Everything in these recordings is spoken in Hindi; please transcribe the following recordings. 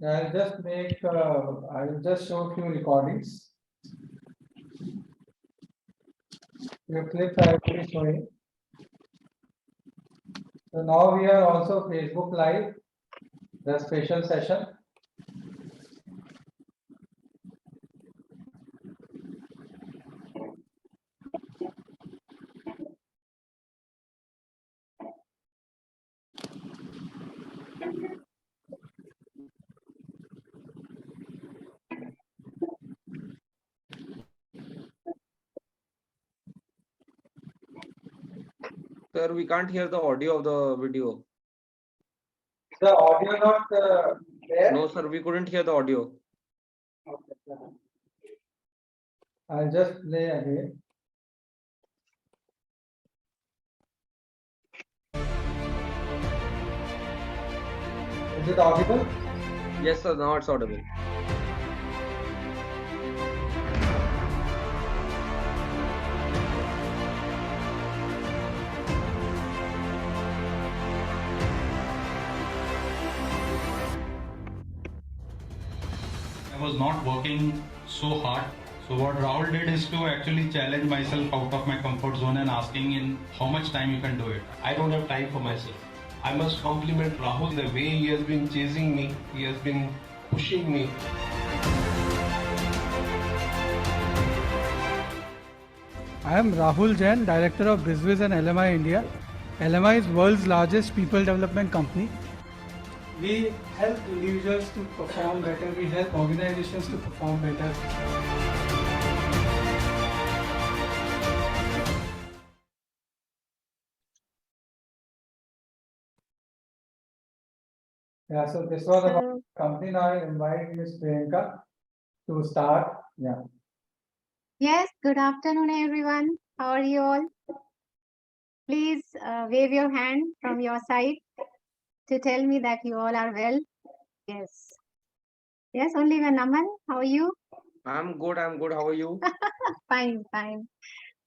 I will just show a few recordings. Few clips I will be showing. So now we are also Facebook Live, the special session. Sir, we can't hear the audio of the video. The audio not there? No, sir, we couldn't hear the audio. Okay. I'll just play again. Is it audible? Yes, sir, now it's audible. I was not working so hard. So what Rahul did is to actually challenge myself out of my comfort zone and asking in how much time you can do it. I don't have time for myself. I must compliment Rahul the way he has been chasing me, he has been pushing me. I am Rahul Jain, Director of BizWiz and LMI India. LMI is world's largest people development company. We help individuals to perform better. We help organizations to perform better. Yeah, so this was about company. Now I invite Ms. Priyanka to start. Yeah. Yes, good afternoon, everyone. How are you all? Please wave your hand from your side to tell me that you all are well. Yes. Yes, only when Naman. How are you? I'm good. How are you? Fine, fine.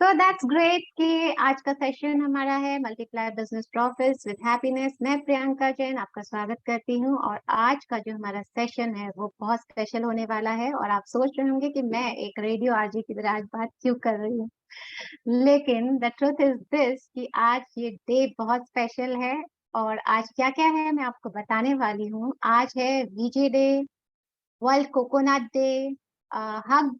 So that's great कि आज का सेशन हमारा है multiply business profits with happiness. मैं प्रियंका जैन आपका स्वागत करती हूँ और आज का जो हमारा सेशन है वो बहुत स्पेशल होने वाला है। और आप सोच रहे होंगे कि मैं एक रेडियो आरजे की तरह आज बात क्यों कर रही हूँ, लेकिन द ट्रुथ इज दिस कि आज ये डे बहुत स्पेशल है। और आज क्या क्या है मैं आपको बताने वाली हूँ। आज है VJ day, world coconut day, hug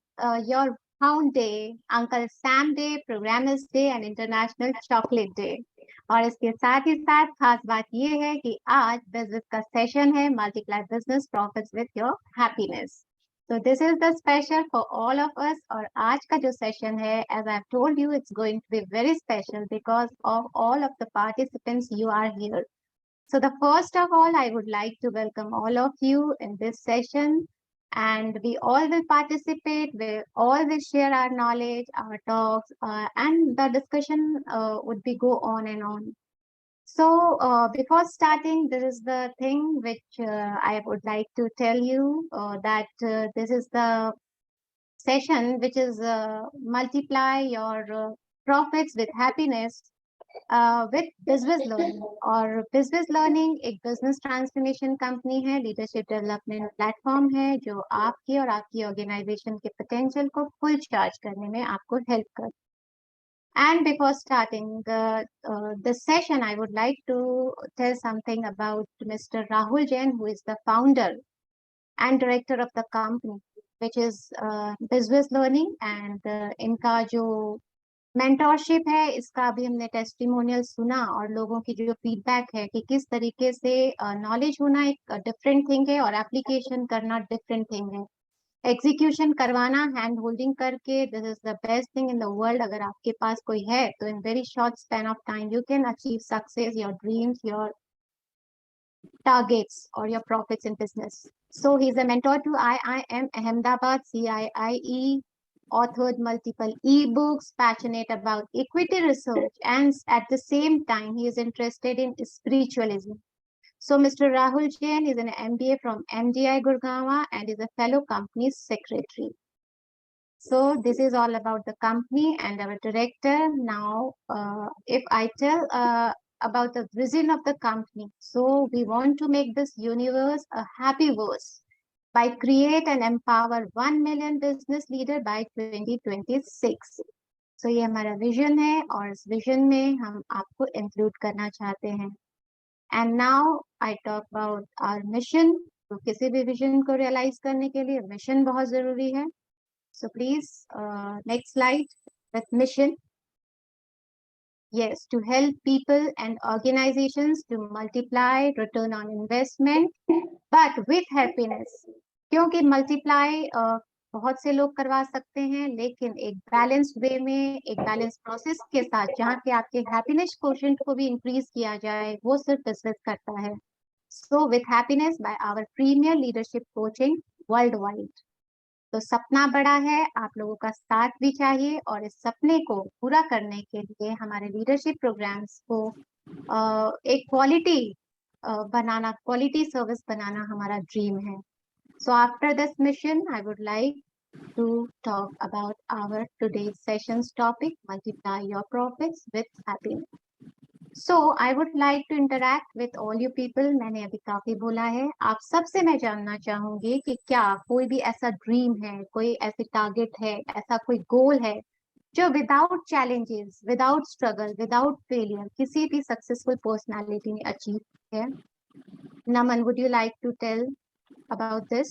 your hound day, uncle Sam day, programmers day and international chocolate day. और इसके साथ ही साथ खास बात ये है कि आज बिजनेस का सेशन है multiply business profits with your happiness. So this is the special for all of us. और आज का जो सेशन है, as I've told you, it's going to be very special because of all of the participants you are here. So the first of all, I would like to welcome all of you in this session, and we all will participate. We all will share our knowledge, our talks, and the discussion would be go on and on. So before starting, this is the thing which I would like to tell you that this is the session which is multiply your profits with happiness with business learning. और business learning एक business transformation company है, leadership development platform है जो आपकी और आपकी organization के potential को full charge करने में आपको help करता है। And before starting this session, I would like to tell something about Mr. Rahul Jain, who is the founder and director of the company, which is Business Learning. And इनका जो mentorship है, इसका अभी हमने testimonial सुना और लोगों की जो feedback है कि किस तरीके से knowledge होना एक different thing है और application करना different thing है। एग्जीक्यूशन करवाना हैंड होल्डिंग करके, this is the best thing in the world. अगर आपके पास कोई है तो in very short span of time you can achieve success, your dreams, your targets or your profits in business. So he's a mentor to IIM Ahmedabad, CIIE, authored multiple ebooks, passionate about equity research, and at the same time he is interested in spiritualism. So Mr. Rahul Jain is an MBA from MDI Gurgaon and is a fellow company secretary. So this is all about the company and our director. Now, if I tell about the vision of the company. So we want to make this universe a happy verse by create and empower 1 million business leader by 2026. So ये हमारा विजन है और इस विजन में हम आपको इंक्लूड करना चाहते हैं. And now I talk about our mission. तो किसी भी विजन को रियलाइज करने के लिए मिशन बहुत जरूरी है. So please next slide with mission. Yes, to help people and organizations to multiply return on investment, but with happiness. क्योंकि multiply बहुत से लोग करवा सकते हैं, लेकिन एक बैलेंस वे में, एक बैलेंस प्रोसेस के साथ, जहाँ पे आपके हैप्पीनेस कोशेंट को भी इंक्रीज किया जाए, वो सिर्फ बिजनेस करता है. So with happiness by our premier leadership coaching world wide. तो सपना बड़ा है, आप लोगों का साथ भी चाहिए, और इस सपने को पूरा करने के लिए हमारे लीडरशिप प्रोग्राम्स को एक क्वालिटी बनाना, क्वालिटी सर्विस बनाना हमारा ड्रीम है. So after this mission, I would like to talk about our today's session's topic, multiply your profits with happiness. So I would like to interact with all you people. मैंने अभी काफी बोला है. आप सबसे मैं जानना चाहूंगी कि क्या कोई भी ऐसा ड्रीम है, कोई ऐसी टारगेट है, ऐसा कोई गोल है जो without challenges, without struggle, without failure किसी भी सक्सेसफुल पर्सनालिटी ने अचीव है. नमन, would you like to tell about this?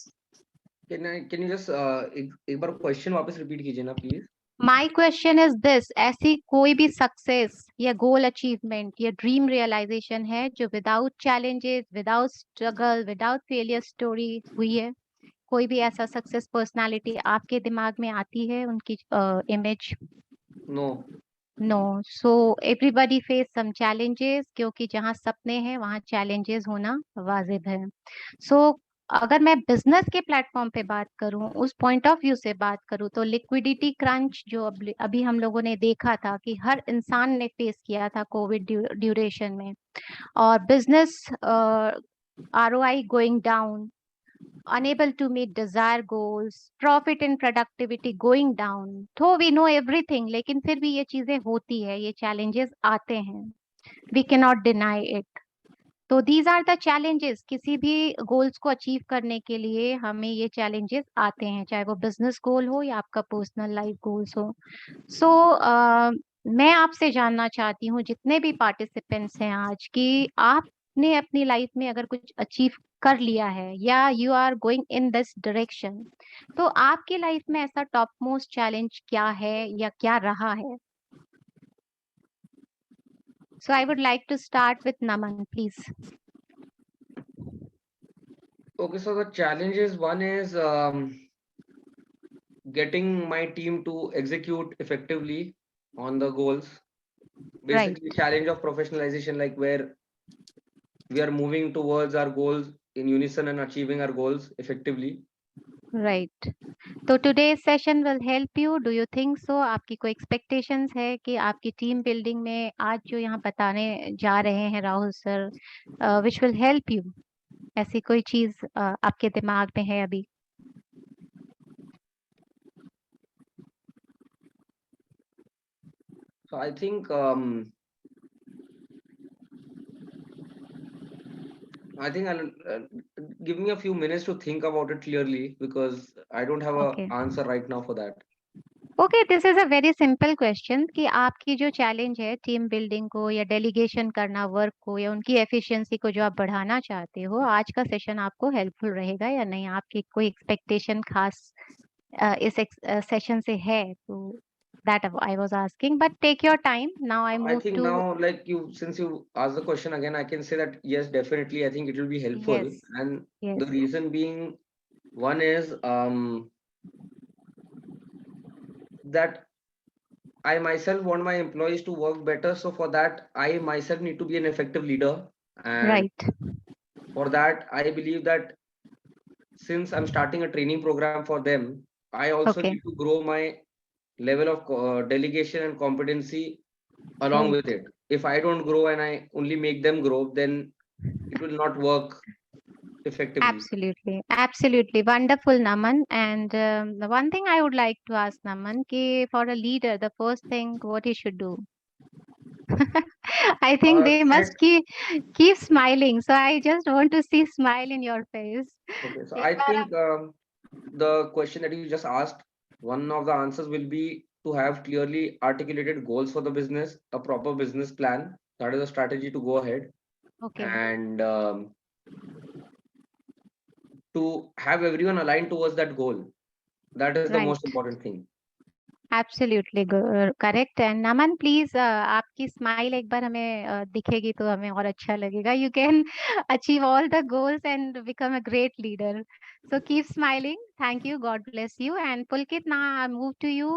Can you just एक बार क्वेश्चन वापस रिपीट कीजिए ना please. My question is this, ऐसी कोई भी सक्सेस या गोल अचीवमेंट या ड्रीम रियलाइजेशन है जो without challenges, without struggle, without failure story हुई है? कोई भी ऐसा सक्सेस पर्सनालिटी आपके दिमाग में आती है, उनकी image? No. So everybody face some challenges, क्योंकि जहाँ सपने हैं वहाँ चैलेंजेस होना वाजिब है. सो अगर मैं बिजनेस के प्लेटफॉर्म पे बात करूं, उस पॉइंट ऑफ व्यू से बात करूं, तो लिक्विडिटी क्रंच जो अभी हम लोगों ने देखा था कि हर इंसान ने फेस किया था कोविड ड्यूरेशन में, और business ROI going down, unable to meet desired goals, profit and productivity going down. तो we know everything, लेकिन फिर भी ये चीजें होती है, ये challenges आते हैं. We cannot deny it. तो these are the challenges. किसी भी goals को achieve करने के लिए हमें ये challenges आते हैं, चाहे वो business goal हो या आपका personal life goals हो. So मैं आपसे जानना चाहती हूँ, जितने भी participants हैं आज, कि आपने अपनी लाइफ में अगर कुछ अचीव कर लिया है या you are going in this direction, तो आपकी लाइफ में ऐसा टॉप मोस्ट चैलेंज क्या है या क्या रहा है? So I would like to start with Naman, please. Okay, so the challenges, one is getting my team to execute effectively on the goals. Basically, challenge of professionalization, like where we are moving towards our goals in unison and achieving our goals effectively. Right. तो today's session will help you. Do you think so? आपकी कोई expectations है कि आपकी टीम बिल्डिंग में आज जो यहाँ बताने जा रहे हैं Rahul sir, which will help you? ऐसी कोई चीज आपके दिमाग में है अभी? So I think I'll give me a few minutes to think about it clearly, because I don't have Okay. a answer right now for that. Okay, this is a very simple question कि आपकी जो चैलेंज है टीम बिल्डिंग को या डेलीगेशन करना वर्क को या उनकी एफिशिएंसी को जो आप बढ़ाना चाहते हो, आज का सेशन आपको हेल्पफुल रहेगा या नहीं? आपकी कोई एक्सपेक्टेशन खास इस सेशन से है? तो that I was asking, but take your time. Now I I move think to. now, like since you asked the question again, I can say that yes, definitely, I think it will be helpful. Yes, And yes. the reason being, one is that I myself want my employees to work better. So for that, I myself need to be an effective leader. And Right. for that, I believe that since I'm starting a training program for them, I also Okay. need to grow my level of delegation and competency along Right. with it. If I don't grow and I only make them grow, then it will not work effectively. Absolutely, absolutely wonderful, Naman. And the one thing I would like to ask Naman, कि for a leader, the first thing what he should do? I think they Great. must keep smiling. So I just want to see smile in your face. Okay, so एक I bar think the question that you just asked, one of the answers will be to have clearly articulated goals for the business, a proper business plan. That is a strategy to go ahead, Okay, and to have everyone aligned towards that goal. That is the right. most important thing. Absolutely correct. And Naman, please, आपकी smile एक बार हमें दिखेगी तो हमें और अच्छा लगेगा. You can achieve all the goals and become a great leader. So keep smiling. Thank you. God bless you. And Pulkit, now I move to you.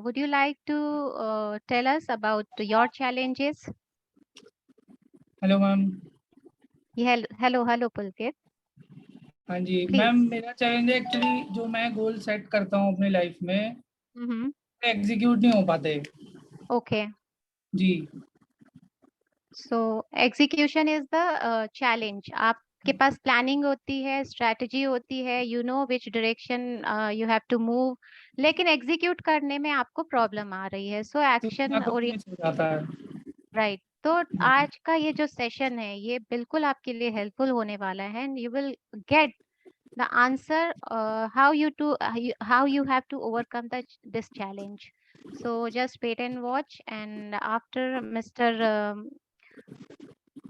Would you like to tell us about your challenges? Hello ma'am. Hello, Pulkit. हाँ जी Please. मैम, मेरा चैलेंज है एक्चुअली जो मैं गोल सेट करता हूँ अपनी लाइफ में Mm-hmm. एग्जीक्यूट नहीं हो पाते Okay. Ji. So execution is the challenge. आपके पास प्लानिंग होती है, स्ट्रेटजी होती है, you know which direction you have to move, लेकिन एग्जीक्यूट करने में आपको प्रॉब्लम आ रही है. सो तो एक्शन इतना तो और मिस हो जाता है. राइट. तो आज का ये जो सेशन है ये बिल्कुल आपके लिए हेल्पफुल होने वाला है and you will get the answer how you have to overcome this challenge. So just wait and watch, and after Mr.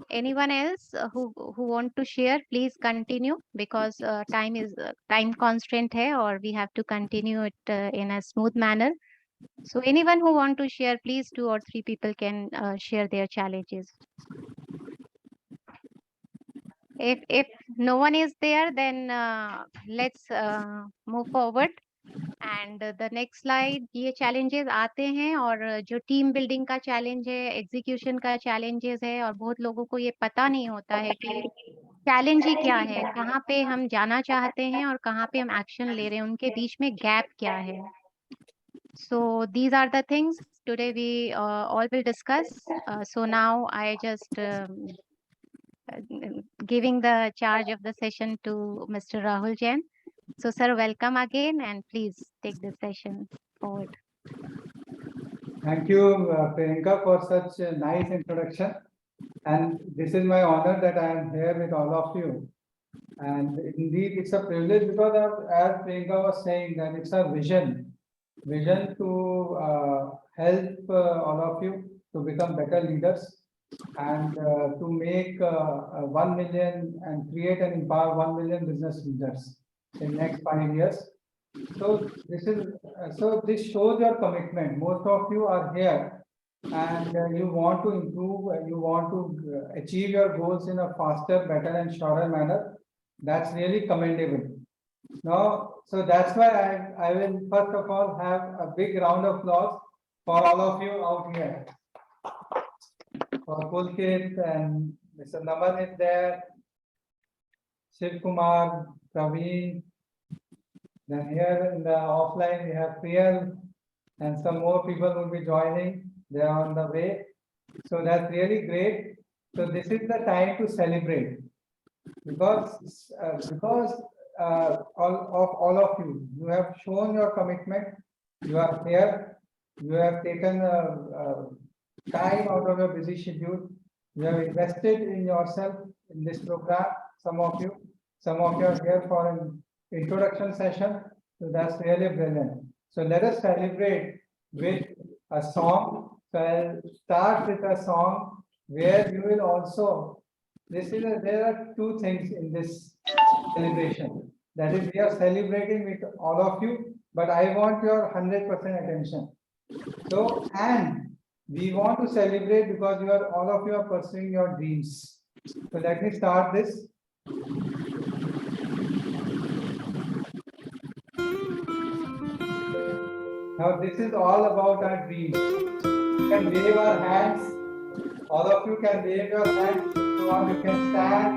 Anyone else who want to share, please continue, because time constraint hai or we have to continue it in a smooth manner. So anyone who want to share, please 2 or 3 people can share their challenges. If no one is there, then let's move forward. And the next slide. ये चैलेंजेस आते हैं और जो टीम बिल्डिंग का चैलेंज है, एग्जीक्यूशन का चैलेंजेस है, और बहुत लोगों को ये पता नहीं होता है कि चैलेंज ही क्या है, कहाँ पे हम जाना चाहते हैं और कहाँ पे हम एक्शन ले रहे हैं, उनके बीच में गैप क्या है. So these are the things today we all will discuss. So now I just giving the charge of the session to Mr. Rahul Jain. So sir, welcome again, and please take this session forward. Thank you, Priyanka, for such a nice introduction. And this is my honor that I am here with all of you. And indeed, it's a privilege because as Priyanka was saying, that it's a vision to help all of you to become better leaders and to make 1 million and create and empower 1 million business leaders in next 5 years. So this shows your commitment. Most of you are here and you want to improve, you want to achieve your goals in a faster, better and shorter manner. That's really commendable. Now, so that's why I will first of all have a big round of applause for all of you out here. For Pulkit and Mr. Naman is there, Shiv Kumar, Praveen. Then here in the offline we have Priyal and some more people will be joining. They are on the way. So that's really great. So this is the time to celebrate because all of you, you have shown your commitment. You are here. You have taken time out of your busy schedule. You have invested in yourself in this program. Some of you are here for an introduction session. So that's really brilliant. So let us celebrate with a song. So I'll start with a song where you will also, there are two things in this celebration. That is, we are celebrating with all of you, but I want your 100% attention. So, and we want to celebrate because all of you are pursuing your dreams. So let me start this. Now this is all about our dreams. You can wave our hands. All of you can wave your hands. So you can stand.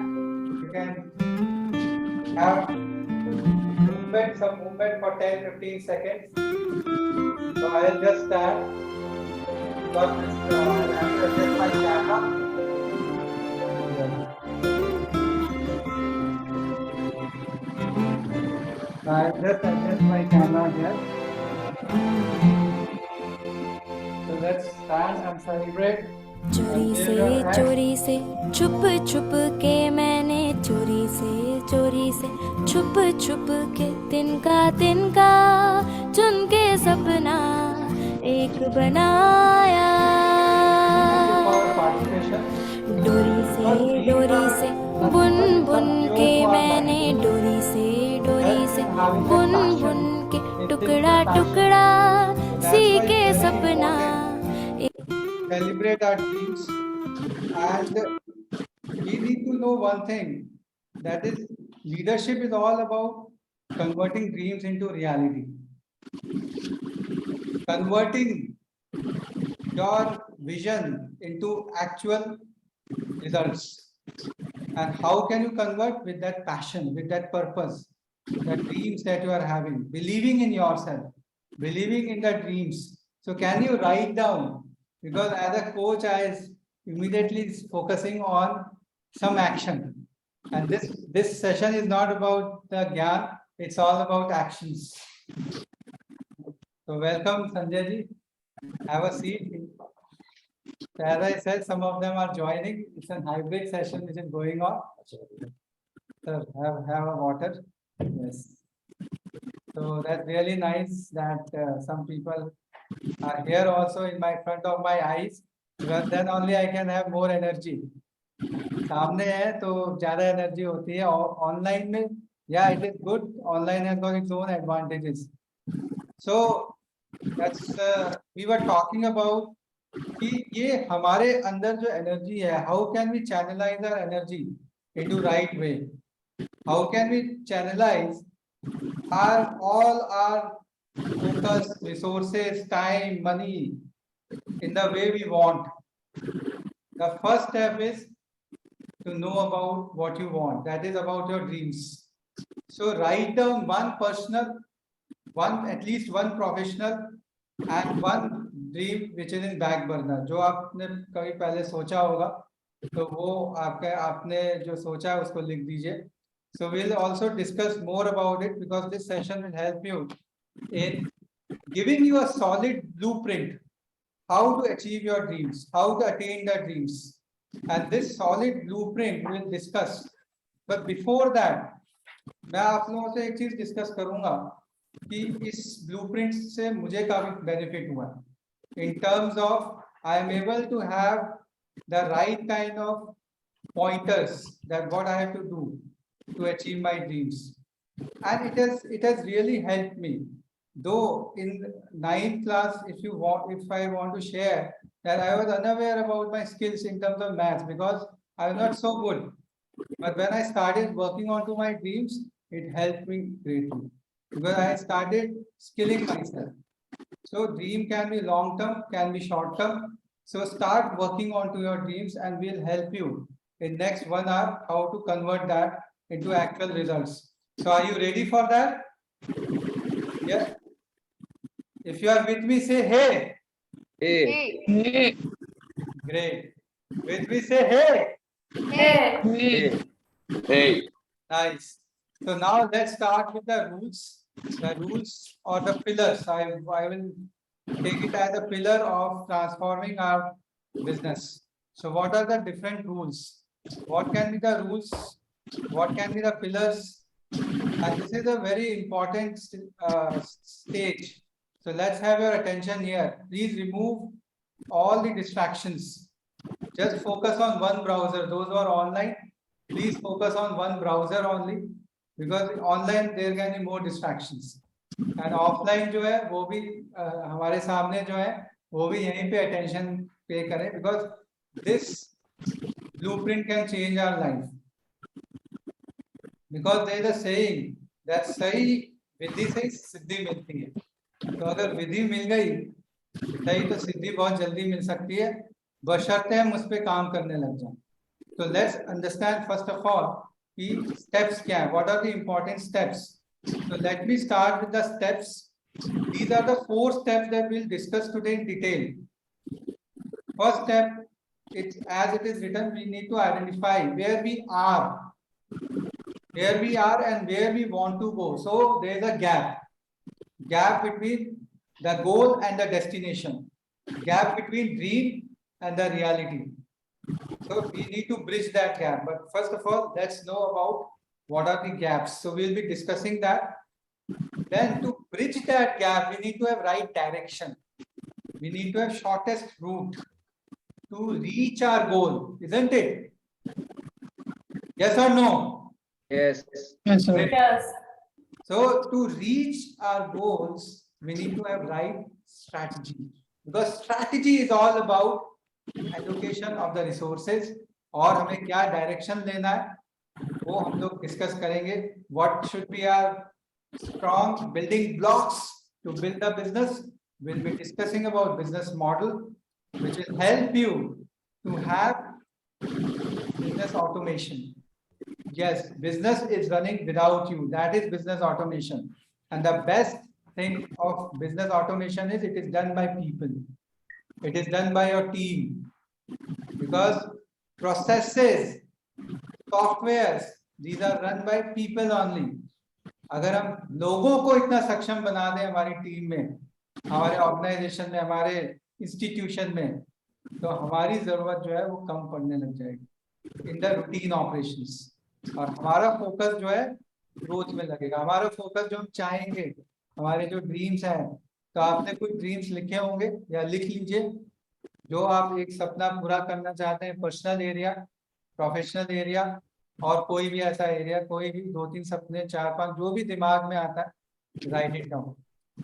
You can have some movement for 10-15 seconds. So I'll just stand. Because I have to adjust my camera. I just adjust my camera here. So let's stand and celebrate. चोरी से छुप छुप के मैंने चोरी से छुप छुप के तिनका चुन के सपना एक बनाया। for participation. डोरी से बुन बुन के मैंने डोरी से बुन बुन के टुकड़ा टुकड़ा सी के सपना। Celebrate our dreams, and we need to know one thing, that is leadership is all about converting dreams into reality. Converting your vision into actual results. And how can you convert? With that passion, with that purpose, the dreams that you are having, believing in yourself, believing in the dreams. So can you write down? Because as a coach, I immediately is focusing on some action. And this session is not about the gyan, it's all about actions. So welcome Sanjay ji. Have a seat. So as I said, some of them are joining. It's a hybrid session which is going on. So have a water. Yes. So that's really nice that some people are here also in my front of my eyes, because then only I can have more energy. सामने है तो ज्यादा एनर्जी होती है, और ऑनलाइन में yeah, it is good. Online has got its own advantages. So that's we were talking about कि ये हमारे अंदर जो एनर्जी है, how can we channelize our energy into right way? How can we channelize all our focus, resources, time, money in the way we want? The first step is to know about what you want. That is about your dreams. So write down one personal, at least one professional, and one dream which is in back burner. जो आपने कभी पहले सोचा होगा, तो वो आपने जो सोचा है उसको लिख दीजिए. So we'll also discuss more about it, because this session will help you in giving you a solid blueprint how to achieve your dreams, how to attain the dreams. And this solid blueprint we'll discuss. But before that, मैं आप लोगों से एक चीज डिस्कस करूंगा कि इस ब्लूप्रिंट से मुझे काफी बेनिफिट हुआ in terms of I am able to have the right kind of pointers that what I have to do to achieve my dreams, and it has really helped me. Though in 9th class, if I want to share that I was unaware about my skills in terms of maths because I was not so good. But when I started working on to my dreams, it helped me greatly because I started skilling myself. So dream can be long term, can be short term. So start working on to your dreams, and we'll help you in next 1 hour how to convert that into actual results. So are you ready for that? Yeah. If you are with me, say hey. Hey. Great. With me, say hey. Hey. Nice. So now let's start with the rules. The rules or the pillars. I will take it as a pillar of transforming our business. So what are the different rules? What can be the rules? What can be the pillars? And this is a very important stage. So let's have your attention here. Please remove all the distractions. Just focus on one browser. Those who are online, please focus on one browser only, because online there can be more distractions. And offline जो है वो भी हमारे सामने जो है वो भी यहीं पे attention pay करें, because this blueprint can change our life. Because there is a saying that सही विधि से सिद्धि मिलती है. तो अगर विधि मिल गई सही तो सिद्धि बहुत जल्दी मिल सकती है, बशर्ते हम उस पे काम करने लग जाएं. So let's understand first of all कि steps क्या है. What are the important steps? So let me start with the steps. These are the 4 steps that we'll discuss today in detail. First step, as it is written, we need to identify where we are and where we want to go. So there is a gap between the goal and the destination, gap between dream and the reality. So we need to bridge that gap. But first of all, let's know about what are the gaps. So we'll be discussing that. Then to bridge that gap, we need to have right direction. We need to have shortest route to reach our goal, isn't it? Yes or no? Yes. Yes, sir. Great. So to reach our goals, we need to have right strategy, because strategy is all about allocation of the resources और हमें क्या direction लेना है वो हम लोग discuss करेंगे. What should be our strong building blocks to build the business? We'll be discussing about business model, which will help you to have business automation. Yes, business is running without you. That is business automation. And the best thing of business automation is it is done by people. It is done by your team. Because processes, softwares, these are run by people only. अगर हम लोगों को इतना सक्षम बना दें हमारी टीम में, हमारे ऑर्गेनाइजेशन में, हमारे इंस्टीट्यूशन में, तो हमारी जरूरत जो है वो कम पड़ने लग जाएगी इन द रूटीन ऑपरेशंस. और हमारा फोकस जो है ग्रोथ में लगेगा. हमारा फोकस जो हम चाहेंगे, हमारे जो ड्रीम्स हैं, तो आपने कुछ ड्रीम्स लिखे होंगे या लिख लीजिए जो आप एक सपना पूरा करना चाहते हैं. पर्सनल एरिया, प्रोफेशनल एरिया और कोई भी ऐसा एरिया, कोई भी 2-3 सपने, 4-5 जो भी दिमाग में आता है, right it down.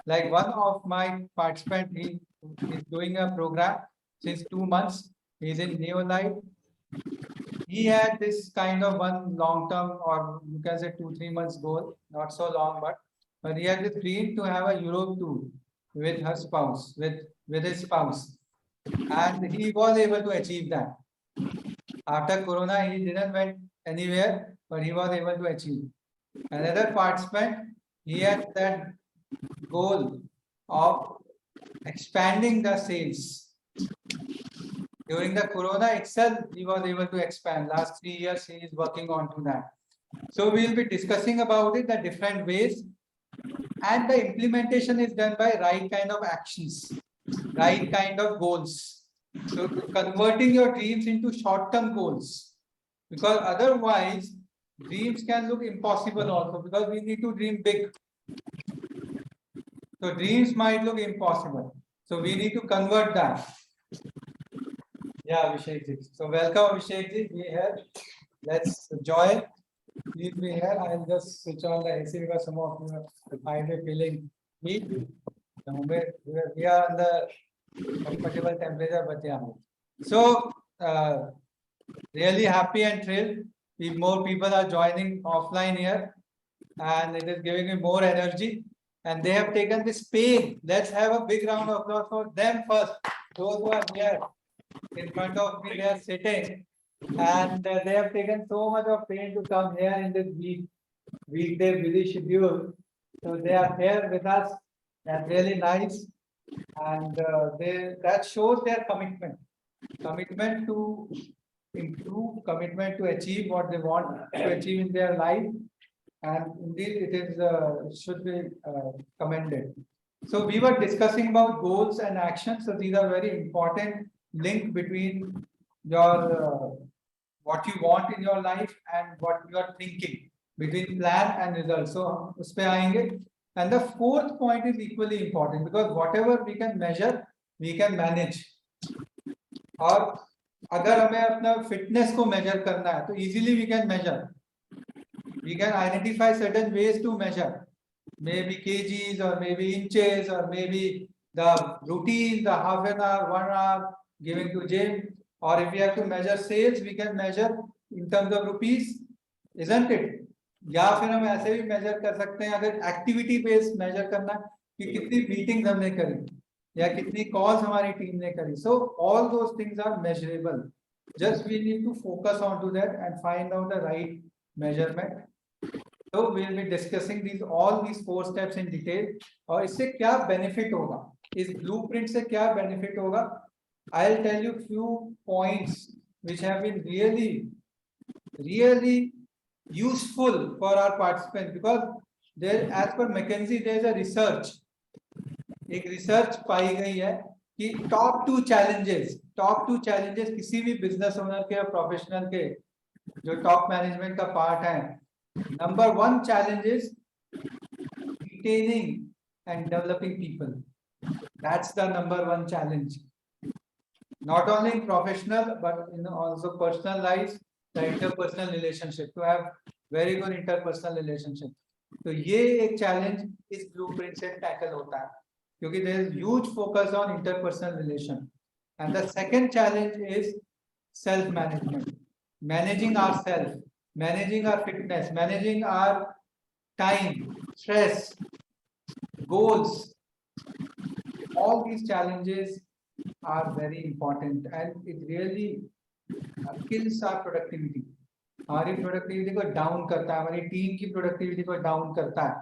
Like one of my participant, he is doing a program since 2 months. He is in Neolife. He had this kind of one long-term, or you can say 2-3 months goal, not so long, but he had this dream to have a Europe tour with her spouse, with his spouse, and he was able to achieve that. After Corona, he didn't went anywhere, but he was able to achieve. Another participant, he had that goal of expanding the sales. During the Corona itself, he was able to expand. Last 3 years, he is working on to that. So we will be discussing about it, the different ways, and the implementation is done by right kind of actions, right kind of goals. So converting your dreams into short-term goals, because otherwise dreams can look impossible also, because we need to dream big. So dreams might look impossible. So we need to convert that. Yeah, Abhishek ji. So welcome, Abhishek ji. We here. Let's join. Please be here. I'll just switch on the AC because some of you might be feeling heat. We are on the comfortable temperature, but yeah. So really happy and thrilled. If more people are joining offline here, and it is giving me more energy. And they have taken this pain. Let's have a big round of applause for them first. Those who are here in front of me, they are sitting, and they have taken so much of pain to come here in this weekday busy schedule. So they are here with us. That's really nice, and that shows their commitment to improve, commitment to achieve what they want to achieve in their life. And indeed, it is should be commended. So we were discussing about goals and actions. So these are very important link between your what you want in your life and what you are thinking, between plan and result. So us pe aayenge. And the fourth point is equally important, because whatever we can measure, we can manage. और अगर हमें अपना फिटनेस को मेजर करना है, तो easily we can measure. We can identify certain ways to measure, maybe kgs or maybe inches or maybe the routine, the half an hour, 1 hour giving to gym, or if we have to measure sales, we can measure in terms of rupees, isn't it? या फिर हम ऐसे भी measure कर सकते हैं, अगर activity based measure करना कि कितनी meetings हमने करी या कितनी calls हमारी team ने करी. So all those things are measurable. Just we need to focus on to that and find out the right measurement. So we will be discussing all these 4 steps in detail. और इससे क्या benefit होगा, इस blueprint से क्या benefit होगा? I'll tell you few points which have been really useful for our participants, because there, as per McKinsey, there is a research. एक research पाई गई है कि टॉप टू चैलेंजेस किसी भी बिजनेस ओनर के या प्रोफेशनल के जो टॉप मैनेजमेंट का पार्ट है, number 1 challenge is retaining and developing people. That's the number 1 challenge. Not only in professional, but in also personal life, the interpersonal relationship, to have very good interpersonal relationship. तो ये एक चैलेंज इस ब्लूप्रिंट से टैकल होता है, क्योंकि there is huge focus on interpersonal relation. And the second challenge is self management, managing ourselves, managing our fitness, managing our time, stress, goals. All these challenges are very important, and it really kills our productivity. हमारी प्रोडक्टिविटी को डाउन करता है, हमारी टीम की प्रोडक्टिविटी को डाउन करता है.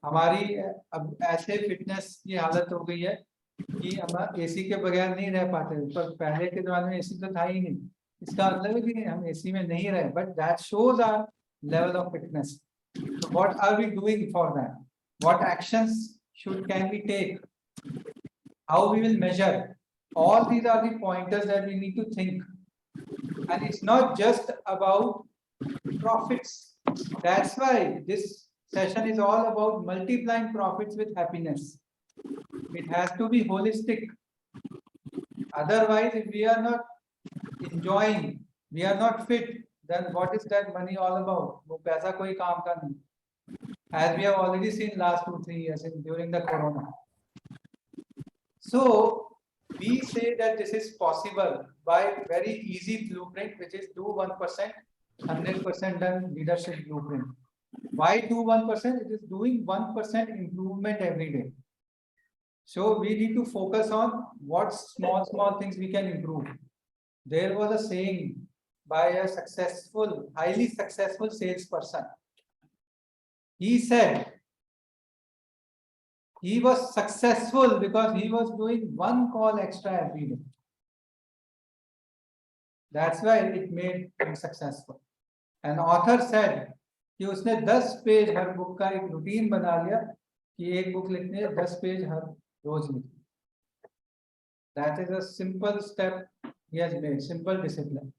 हमारी अब ऐसे फिटनेस की हालत हो गई है कि हम एसी के बगैर नहीं रह पाते, पर पहले के जमाने में एसी तो था ही नहीं. इसका मतलब है कि हम एसी में नहीं रहे, but that shows our level of fitness. So what are we doing for that? What actions can we take? How we will measure? All these are the pointers that we need to think. And it's not just about profits. That's why this session is all about multiplying profits with happiness. It has to be holistic. Otherwise, if we are not enjoying, we are not fit, then what is that money all about? वो पैसा कोई काम का नहीं. As we have already seen last 2-3 years during the corona. So we say that this is possible by very easy blueprint, which is do 1%, 100% done leadership blueprint. Why do 1%? It is doing 1% improvement every day. So we need to focus on what small things we can improve. There was a saying by a successful, highly successful salesperson. He said he was successful because he was doing 1 call extra every day. That's why it made him successful. An author said कि उसने 10 पेज हर बुक का एक रूटीन बना लिया कि एक बुक लिखने 10 पेज हर रोज लिखने. That is a simple step he has made, simple discipline.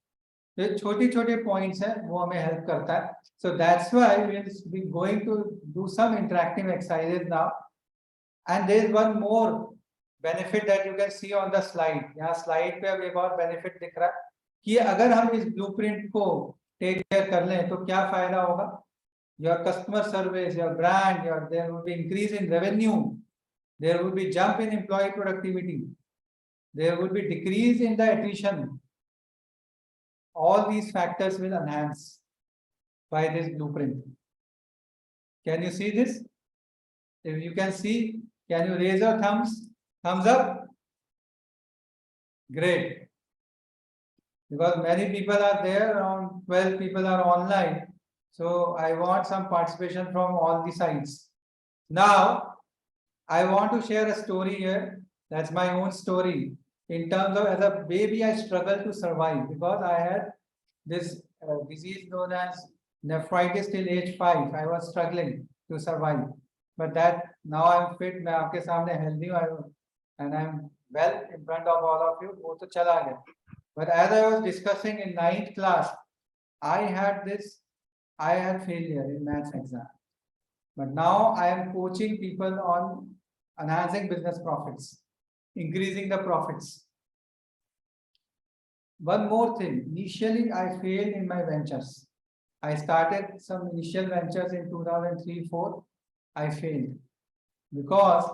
तो छोटी-छोटी points हैं, वो हमें help करता है. So that's why we will be going to do some interactive exercises now. And there is one more benefit that you can see on the slide. यहाँ slide पे अब एक और benefit दिख रहा है कि अगर हम इस blueprint को take care कर लें तो क्या फायदा होगा? Your customer service, your brand, there will be increase in revenue, there will be jump in employee productivity, there will be decrease in the attrition. All these factors will enhance by this blueprint. Can you see this? If you can see, can you raise your thumbs up? Great. Because many people are there, around 12 people are online. So I want some participation from all the sides. Now, I want to share a story here. That's my own story. In terms of, as a baby, I struggled to survive because I had this disease known as nephritis till age 5. I was struggling to survive. But that now I'm fit, मैं आपके सामने healthy हूँ, and I'm well in front of all of you. वो तो चला गया. But as I was discussing in 9th class, I had failure in maths exam. But now I am coaching people on enhancing business profits, increasing the profits. One more thing, initially I failed in my ventures. I started some initial ventures in 2003-04. I failed because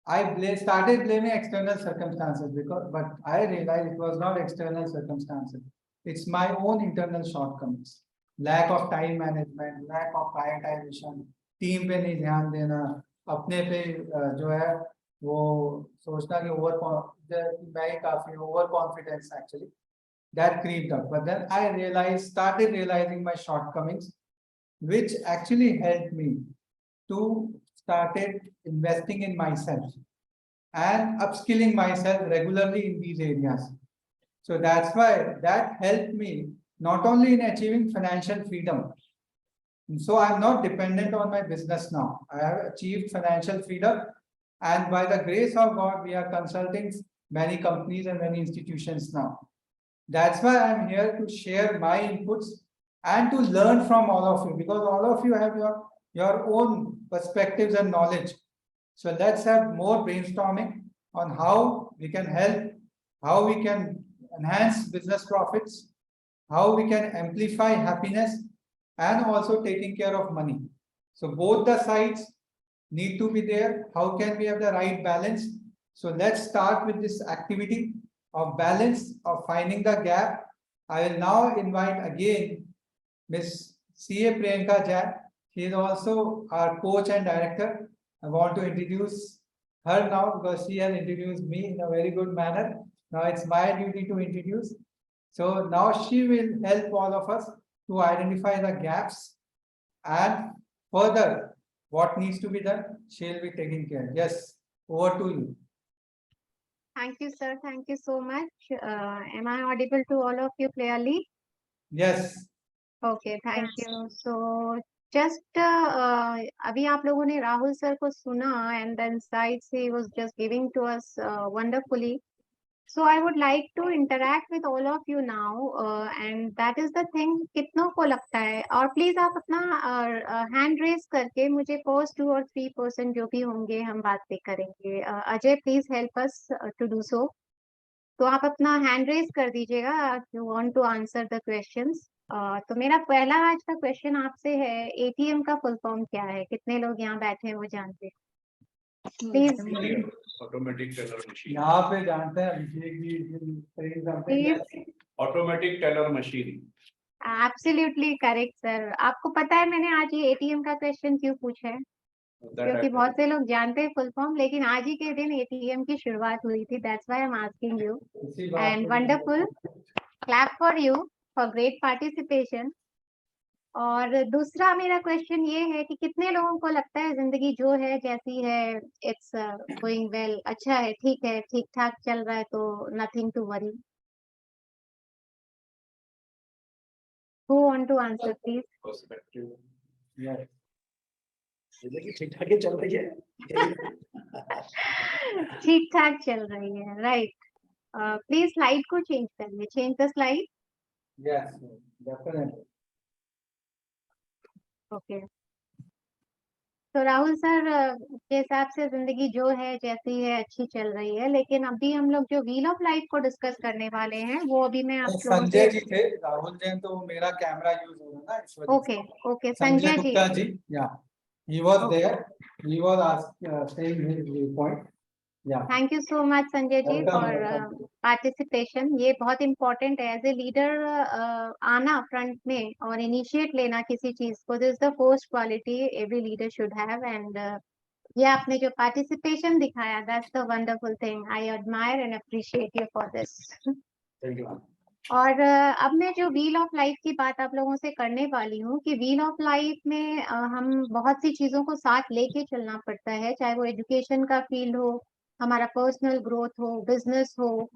I started blaming external circumstances, but I realized it was not external circumstances. It's my own internal shortcomings. Lack of time management, lack of prioritization, team पे नहीं ध्यान देना, अपने पे जो है वो सोचना कि मैं ही काफी overconfidence actually. That creeped up. But then I started realizing my shortcomings, which actually helped me to started investing in myself and upskilling myself regularly in these areas. So that's why that helped me not only in achieving financial freedom. So I'm not dependent on my business now. I have achieved financial freedom And by the grace of God, we are consulting many companies and many institutions now. That's why I'm here to share my inputs and to learn from all of you, because all of you have your own perspectives and knowledge. So let's have more brainstorming on how we can help, how we can enhance business profits, how we can amplify happiness, and also taking care of money. So both the sides need to be there. How can we have the right balance? So let's start with this activity of balance, of finding the gap. I will now invite again Miss C.A. Priyanka Jain. She is also our coach and director. I want to introduce her now because she has introduced me in a very good manner. Now it's my duty to introduce. So now she will help all of us to identify the gaps and further what needs to be done. She'll be taking care. Yes, over to you. Thank you, sir. Thank you so much. Am I audible to all of you clearly? Yes. Okay, thank you. So just अभी आप लोगों ने राहुल सर को सुना and the insights he was just giving to us wonderfully. So I would like to interact with all of you now, and that is the thing. कितनों को लगता है, और प्लीज आप अपना हैंड रेज करके मुझे फर्स्ट 2 और 3% जो भी होंगे हम बातें करेंगे. Ajay please help us to do so. तो आप अपना हैंड रेज कर दीजिएगा if you want to answer the questions. तो मेरा पहला आज का क्वेश्चन आपसे है, एटीएम का फुल फॉर्म क्या है? कितने लोग यहाँ बैठे हैं वो जानते हैं? Please automatic teller machine. यहाँ पे जानते हैं Abhishek ji. Please. Automatic teller machine. Absolutely correct sir. आपको पता है मैंने आज ये एटीएम का क्वेश्चन क्यों पूछा है? क्योंकि बहुत से लोग जानते हैं फुल फॉर्म, लेकिन आज ही के दिन एटीएम की शुरुआत हुई थी. That's why I am asking you. And wonderful. Clap for you for great participation. और दूसरा मेरा क्वेश्चन ये है कि कितने लोगों को लगता है जिंदगी जो है जैसी है, इट्स गोइंग वेल, अच्छा है, ठीक है, ठीक ठाक चल रहा है, तो nothing to worry. Who want to answer please? Perspective. Yes. ठीक ठाक चल रही है. ठीक ठाक चल रही है, राइट. प्लीज स्लाइड को चेंज करिए. Change the slide. Yes, definitely. Okay. तो राहुल सर के हिसाब से जिंदगी जो है जैसी है अच्छी चल रही है, लेकिन अभी हम लोग जो व्हील ऑफ लाइफ को डिस्कस करने वाले हैं वो अभी मैं आप लोगों संजय से. जी थे. राहुल जैन तो मेरा कैमरा यूज हो रहा है ना इस वजह ओके से. Okay Sanjay Sanjay ji. Gupta ji. Yeah, he was Okay. there. He was saying his viewpoint. Yeah. Thank you so much Sanjay ji Welcome, for welcome. Participation. ये बहुत इम्पोर्टेंट है एज ए लीडर. आना फ्रंट में और इनिशिएट लेना किसी चीज को, this is the first quality every leader should have. And ये आपने जो पार्टिसिपेशन दिखाया, that's the wonderful thing. I admire and appreciate you for this. Thank you. और अब मैं जो व्हील ऑफ लाइफ की बात आप लोगों से करने वाली हूँ कि व्हील ऑफ लाइफ में हम बहुत सी चीजों को साथ लेके चलना पड़ता है, चाहे वो एजुकेशन का फील्ड हो, हमारा पर्सनल ग्रोथ हो, बिजनेस हो,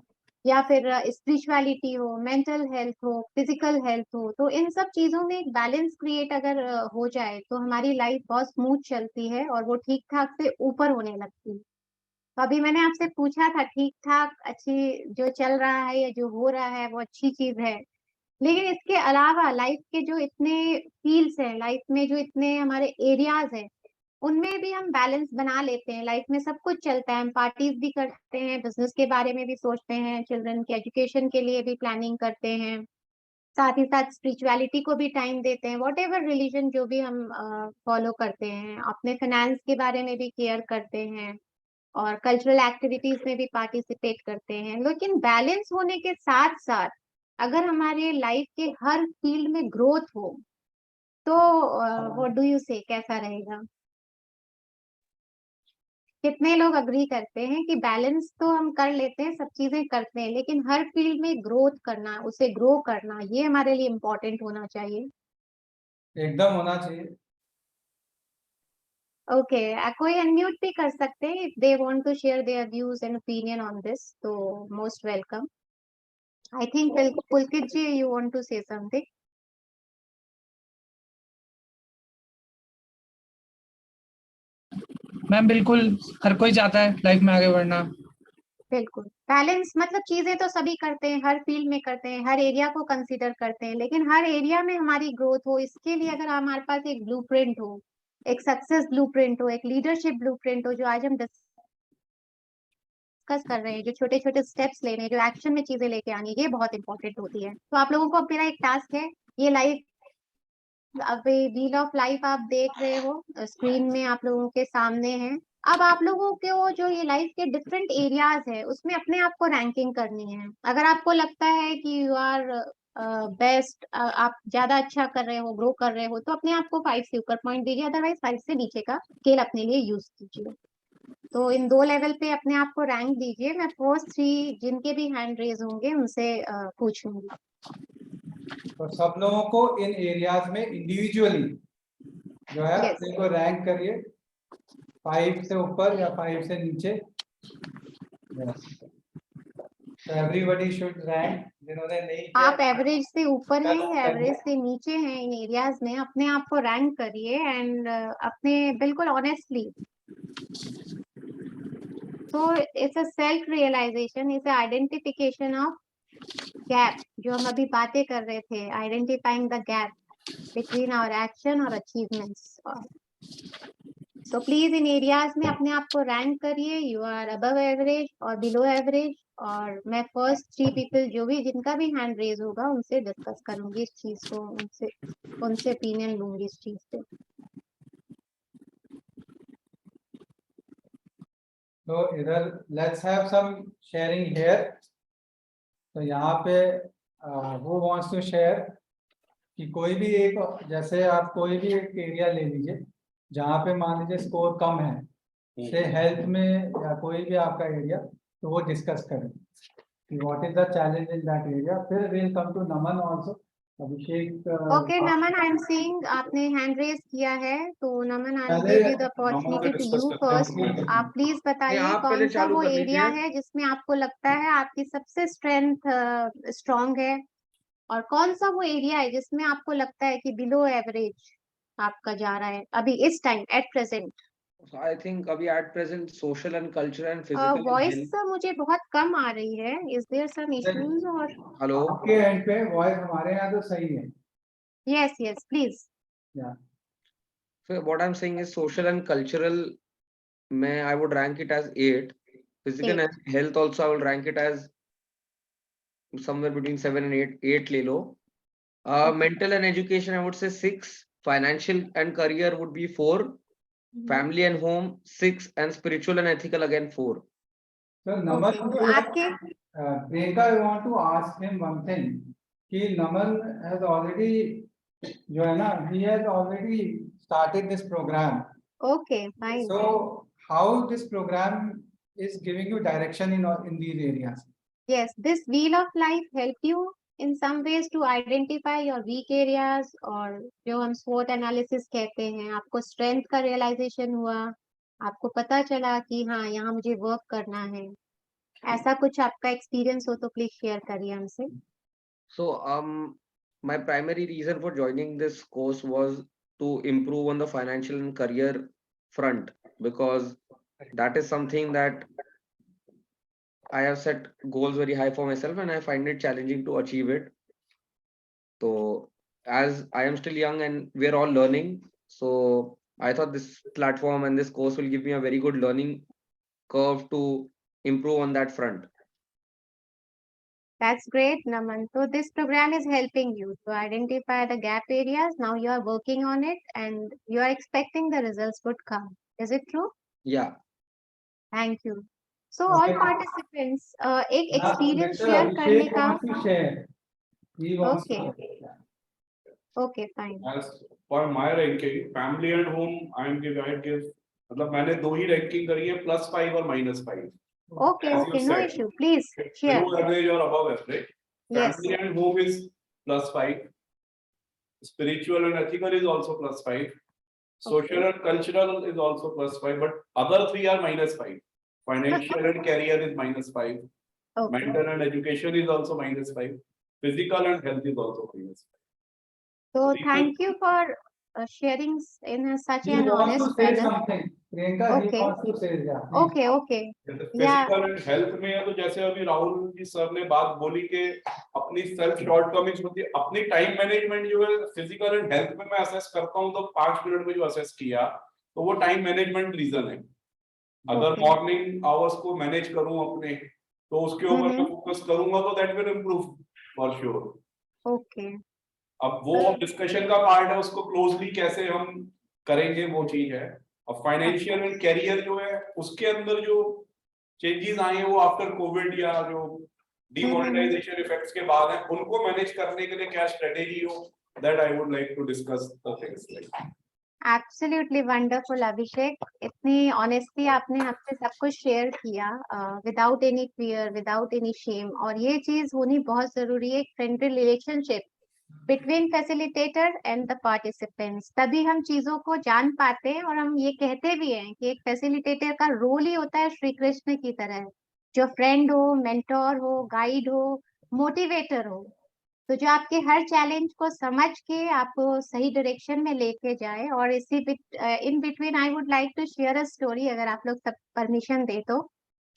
या फिर स्पिरिचुअलिटी हो, मेंटल हेल्थ हो, फिजिकल हेल्थ हो. तो इन सब चीजों में एक बैलेंस क्रिएट अगर हो जाए तो हमारी लाइफ बहुत स्मूथ चलती है और वो ठीक ठाक से ऊपर होने लगती है. तो अभी मैंने आपसे पूछा था ठीक ठाक अच्छी जो चल रहा है या जो हो रहा है वो अच्छी चीज है, लेकिन इसके अलावा लाइफ के जो इतने फील्ड्स हैं, लाइफ में जो इतने हमारे एरियाज हैं, उनमें भी हम बैलेंस बना लेते हैं. लाइफ में सब कुछ चलता है, हम पार्टीज भी करते हैं, बिजनेस के बारे में भी सोचते हैं, चिल्ड्रन के एजुकेशन के लिए भी प्लानिंग करते हैं, साथ ही साथ स्पिरिचुअलिटी को भी टाइम देते हैं, वॉट एवर रिलीजन जो भी हम फॉलो करते हैं, अपने फाइनेंस के बारे में भी केयर करते हैं और कल्चरल एक्टिविटीज में भी पार्टिसिपेट करते हैं. लेकिन बैलेंस होने के साथ साथ अगर हमारे लाइफ के हर फील्ड में ग्रोथ हो तो व्हाट डू यू से, कैसा रहेगा? कितने लोग अग्री करते हैं कि बैलेंस तो हम कर लेते हैं, सब चीजें करते हैं, लेकिन हर फील्ड में ग्रोथ करना, उसे ग्रो करना, ये हमारे लिए इम्पोर्टेंट होना चाहिए. एकदम होना चाहिए. ओके. कोई अनम्यूट भी कर सकते हैं if they want to share their views and opinion on this, तो most welcome. I think Pulkit ji you want to say something. Ma'am बिल्कुल हर कोई चाहता है लाइफ में आगे बढ़ना। बिल्कुल बैलेंस, मतलब चीजें तो सभी करते हैं, हर फील्ड में करते हैं, हर एरिया को कंसीडर करते हैं, लेकिन हर एरिया में हमारी ग्रोथ हो, इसके लिए अगर हमारे पास एक ब्लूप्रिंट हो, एक सक्सेस ब्लूप्रिंट हो, एक लीडरशिप ब्लूप्रिंट हो, जो आज हम डिस्कस कर रहे हैं, जो छोटे छोटे स्टेप्स लेने हैं, जो एक्शन में चीजें लेके आनी है, ये बहुत इंपॉर्टेंट होती है। तो आप लोगों को अब मेरा एक टास्क है, ये लाइफ, अब व्हील ऑफ लाइफ आप देख रहे हो स्क्रीन में, आप लोगों के सामने है। अब आप लोगों के वो जो ये लाइफ के डिफरेंट एरियाज है, उसमें अपने आप को रैंकिंग करनी है। अगर आपको लगता है कि यू आर बेस्ट, आप ज्यादा अच्छा कर रहे हो, ग्रो कर रहे हो, तो अपने आप को 5 से ऊपर पॉइंट दीजिए, अदरवाइज 5 से नीचे का स्केल अपने लिए यूज कीजिए। तो इन 2 लेवल पे अपने आप को रैंक दीजिए। मैं फर्स्ट 3 जिनके भी हैंड रेज होंगे उनसे पूछूंगी। तो सब लोगों को इन एरियाज में इंडिविजुअली जो है Yes. अपने को रैंक करिए, 5 से ऊपर या 5 से नीचे। एवरीबडी शुड रैंक, जिन्होंने नहीं किया आप एवरेज से ऊपर हैं Yes, या एवरेज से नीचे हैं इन एरियाज में, अपने आप को रैंक करिए एंड अपने बिल्कुल honestly. So it's a self realization, it's identification of gap, जो हम अभी बातें कर रहे थे, identifying the gap between our action और अचीवमेंट्स। सो प्लीज इन एरियाज में अपने आप को रैंक करिए, यू आर अबव एवरेज और बिलो एवरेज। और मैं फर्स्ट 3 पीपल जो भी जिनका भी हैंड रेज होगा उनसे डिस्कस करूंगी इस चीज को, उनसे ओपिनियन लूंगी इस चीज पे। तो इधर let's have some sharing here. तो यहाँ पे हु वांट्स टू शेयर कि कोई भी एक, जैसे आप कोई भी एक एरिया ले लीजिए जहाँ पे मान लीजिए स्कोर कम है, से हेल्थ में या कोई भी आपका एरिया, तो वो डिस्कस करें कि what is the challenge in that area. फिर will come to Naman also. Abhishek okay Naman, I am seeing आपने हैंड रेज किया है, तो नमन आई पहले give you the opportunity to you first. आप प्लीज बताइए आप कौन पहले सा चालू वो कर एरिया लीजिए। है जिसमें आपको लगता है आपकी सबसे स्ट्रेंथ स्ट्रांग है, और कौन सा वो एरिया है जिसमें आपको लगता है कि बिलो एवरेज आपका जा रहा है अभी इस time at present. I think अभी at present social and cultural and physical voice मुझे बहुत कम आ रही है, इज देयर सम इश्यूज और? हेलो, आपके एंड पे वॉइस, हमारे यहाँ तो सही है। Yes yes please. so what I'm saying is social and cultural may I would rank it as 8. Physical and health also I will rank it as somewhere between 7 and 8. 8 ले लो. Mental and education I would say 6. Financial and career would be 4. Family and home 6, and spiritual and ethical again 4. So Naman, तो आपके Priyanka, I want to ask him one thing कि Naman has already, जो है ना, he has already started this program. Okay fine. So how this program is giving you direction in these areas? Yes, this wheel of life help you in some ways to identify your weak areas, और जो हम SWOT analysis कहते हैं, आपको strength का realization हुआ, आपको पता चला कि हाँ यहाँ मुझे वर्क करना है। ऐसा कुछ आपका एक्सपीरियंस हो तो प्लीज शेयर करिए हमसे। So my primary reason for joining this course was to improve on the financial and career front, because that is something that I have set goals very high for myself and I find it challenging to achieve it. So as I am still young and we're all learning, so I thought this platform and this course will give me a very good learning curve to improve on that front. That's great, Naman. So this program is helping you to identify the gap areas. Now you are working on it and you are expecting the results would come. Is it true? Yeah. Thank you. So all participants, एक experience share करने का. Abhishek wants to share. He wants Okay. to share. Okay, fine. As for my ranking, family and home, I'd give, मतलब मैंने 2 ही ranking करी है, +5 और -5. Okay, As you okay, no said, issue. Please share. below average or above average. Yes. Family and home is +5. Spiritual and ethical is also +5. Social and cultural is also +5, but other 3 are -5. Financial and career is -5. Okay. Mental and education is also -5. Physical and health is also -5. So thank you for sharing in such He an wants honest to say manner. something. Priyanka, he Okay. wants to say, yeah. please. Okay, okay. जैसे Yeah. फिजिकल एंड हेल्थ में है तो जैसे अभी राहुल जी सर ने बात बोली कि अपनी सेल्फ शॉर्टकमिंग्स होती है, अपनी टाइम मैनेजमेंट जो है फिजिकल एंड हेल्थ में मैं असेस करता हूँ, तो 5 मिनट में जो असेस किया तो वो टाइम मैनेजमेंट रीजन है। अगर Okay. मॉर्निंग आवर्स को मैनेज करूं अपने, तो उसके ऊपर मैं फोकस करूंगा तो that will improve for sure. Okay. अब वो डिस्कशन का पार्ट है, उसको क्लोजली कैसे हम करेंगे वो चीज है। अब फाइनेंशियल एंड कैरियर जो है उसके अंदर जो चेंजेस आए हैं वो आफ्टर कोविड या जो डिमोनेटाइजेशन इफेक्ट्स के बाद है, उनको मैनेज करने के लिए क्या स्ट्रेटेजी हो, that I would like to discuss the things like. Absolutely wonderful Abhishek, इतनी ऑनेस्टली आपने हमसे सब कुछ शेयर किया without any fear, without any shame, और ये चीज होनी बहुत जरूरी है, एक friendly relationship between facilitator and the participants. तभी हम चीजों को जान पाते हैं, और हम ये कहते भी हैं कि एक फैसिलिटेटर का रोल ही होता है श्री कृष्ण की तरह, जो फ्रेंड हो, मेंटोर हो, गाइड हो, मोटिवेटर हो, तो जो आपके हर चैलेंज को समझ के आपको सही डायरेक्शन में लेके जाए। और इसी in between I would like to share a story, अगर आप लोग सब परमिशन दे तो।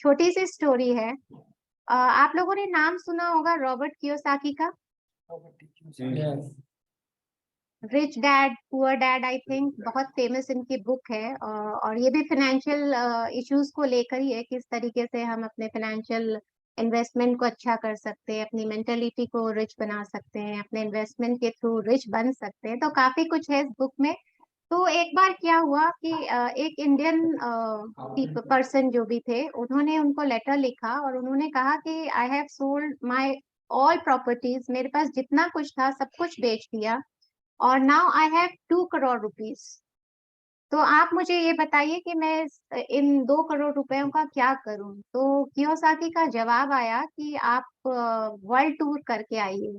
छोटी सी स्टोरी है। आप लोगों ने नाम सुना होगा रॉबर्ट कियोसाकी का, Yes. Rich dad poor dad, I think बहुत फेमस इनकी बुक है। और ये भी फाइनेंशियल इश्यूज को लेकर ही है, किस तरीके से हम अपने फाइनेंशियल इन्वेस्टमेंट को अच्छा कर सकते हैं, अपनी मेंटेलिटी को रिच बना सकते हैं, अपने इन्वेस्टमेंट के थ्रू रिच बन सकते हैं, तो काफी कुछ है इस बुक में। तो एक बार क्या हुआ कि एक इंडियन पर्सन जो भी थे, उन्होंने उनको लेटर लिखा और उन्होंने कहा कि I have sold my all properties, मेरे पास जितना कुछ था सब कुछ बेच दिया, और now I have 2 crore rupees. तो आप मुझे ये बताइए कि मैं इन 2 करोड़ रुपयों का क्या करूं। तो कियोसाकी का जवाब आया कि आप वर्ल्ड टूर करके आइए।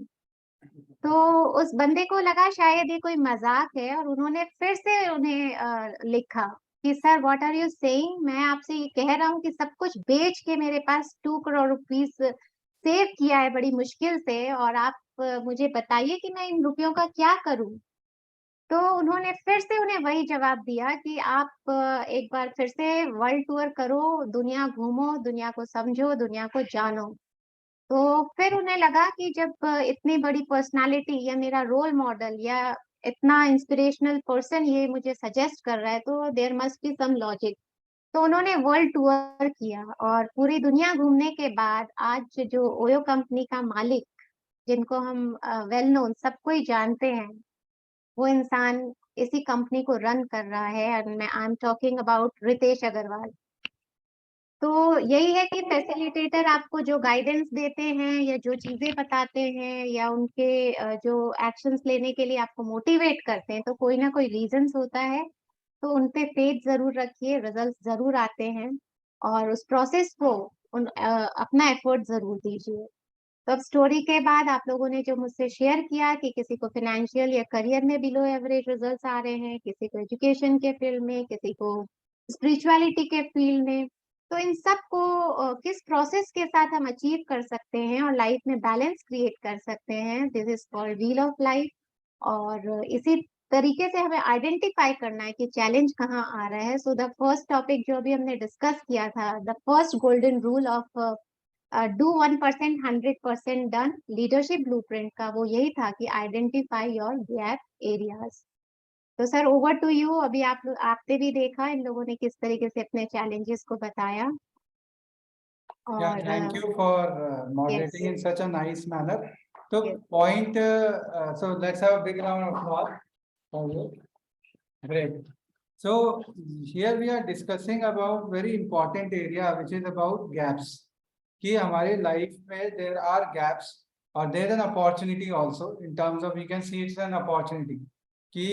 तो उस बंदे को लगा शायद ये कोई मजाक है, और उन्होंने फिर से उन्हें लिखा कि sir what are you saying, मैं आपसे ये कह रहा हूँ कि सब कुछ बेच के मेरे पास 2 करोड़ रुपीस सेव किया है बड़ी मुश्किल से, और आप मुझे बताइए कि मैं इन रुपयों का क्या करूं। तो उन्होंने फिर से उन्हें वही जवाब दिया कि आप एक बार फिर से वर्ल्ड टूर करो, दुनिया घूमो, दुनिया को समझो, दुनिया को जानो। तो फिर उन्हें लगा कि जब इतनी बड़ी पर्सनालिटी या मेरा रोल मॉडल या इतना इंस्पिरेशनल पर्सन ये मुझे सजेस्ट कर रहा है, तो there must be some logic. तो उन्होंने वर्ल्ड टूर किया, और पूरी दुनिया घूमने के बाद आज जो ओयो कंपनी का मालिक, जिनको हम वेल नोन सबको ही जानते हैं, वो इंसान इसी कंपनी को रन कर रहा है, और मैं I am talking about Ritesh Agarwal. तो यही है कि फैसिलिटेटर आपको जो गाइडेंस देते हैं या जो चीजें बताते हैं या उनके जो एक्शंस लेने के लिए आपको मोटिवेट करते हैं, तो कोई ना कोई रीजंस होता है। तो उन पे फेथ जरूर रखिए, रिजल्ट जरूर आते हैं, और उस प्रोसेस को अपना एफर्ट जरूर दीजिए। तो अब स्टोरी के बाद आप लोगों ने जो मुझसे शेयर किया कि किसी को फाइनेंशियल या करियर में बिलो एवरेज रिजल्ट्स आ रहे हैं, किसी को एजुकेशन के फील्ड में, किसी को स्पिरिचुअलिटी के फील्ड में, तो इन सब को किस प्रोसेस के साथ हम अचीव कर सकते हैं और लाइफ में बैलेंस क्रिएट कर सकते हैं, this is called wheel of life. और इसी तरीके से हमें आइडेंटिफाई करना है कि चैलेंज कहाँ आ रहा है। सो द फर्स्ट टॉपिक जो अभी हमने डिस्कस किया था, the first golden rule of do 1% 100% done leadership blueprint का, वो यही था कि आइडेंटिफाई योर गैप एरियाज। तो सर ओवर टू यू। अभी आपने भी देखा इन लोगों ने किस तरीके से अपने चैलेंजेस को बताया। Yeah, और thank you for moderating in such a nice manner. So Yes. point, so let's have a big round of applause for you. Great. So here we are discussing about very important area which is about gaps. कि हमारे लाइफ में there are gaps or there is an opportunity also in terms of we can see it's an opportunity कि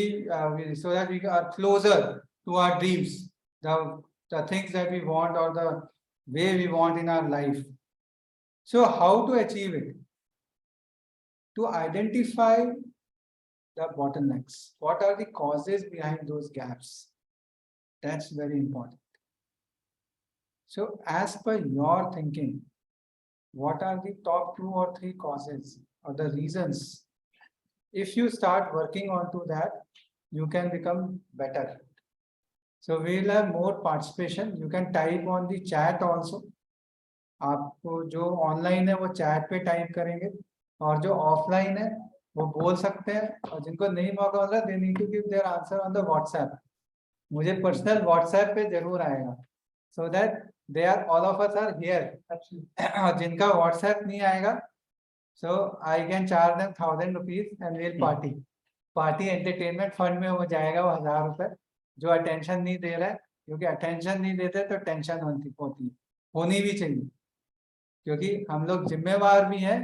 so that we are closer to our dreams, the things that we want or the way we want in our life. So how to achieve it? To identify the bottlenecks. What are the causes behind those gaps? That's very important. So as per your thinking, what are the top 2 or 3 causes or the reasons? If you start working on to that, you can become better. So we will have more participation. You can type on the chat also. आपको जो ऑनलाइन है वो चैट पे टाइप करेंगे, और जो ऑफलाइन है वो बोल सकते हैं, और जिनको नहीं मौका मिला they need to give their answer on the WhatsApp. मुझे पर्सनल व्हाट्सएप पे जरूर आएगा, so that they are all of us are here. और जिनका व्हाट्सएप नहीं आएगा, so I can charge them 1000 rupees and will party entertainment fund में हो जाएगा वो 1000 रुपए. जो अटेंशन नहीं दे रहा है, क्योंकि अटेंशन नहीं देते तो टेंशन होती है, होनी भी चाहिए, क्योंकि हम लोग जिम्मेवार भी हैं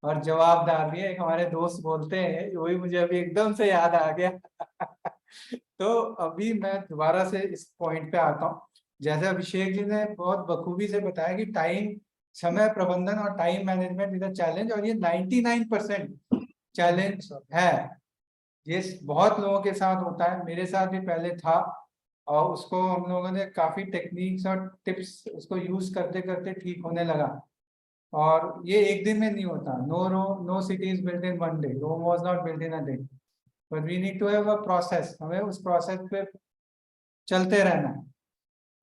और जवाबदार भी है. एक हमारे दोस्त बोलते हैं, वही मुझे अभी एकदम से याद आ गया. तो अभी मैं दोबारा से इस पॉइंट पे आता हूँ. जैसे अभिषेक जी ने बहुत बखूबी से बताया कि टाइम, समय प्रबंधन और time management is a challenge, और ये 99% चैलेंज है. ये बहुत लोगों के साथ होता है, मेरे साथ भी पहले था, और उसको हम लोगों ने काफी टेक्निक्स और टिप्स उसको यूज करते करते ठीक होने लगा. और ये एक दिन में नहीं होता. No city is built in one day. Rome was not built in a day, but we need to have a process. हमें उस प्रोसेस पे चलते रहना है,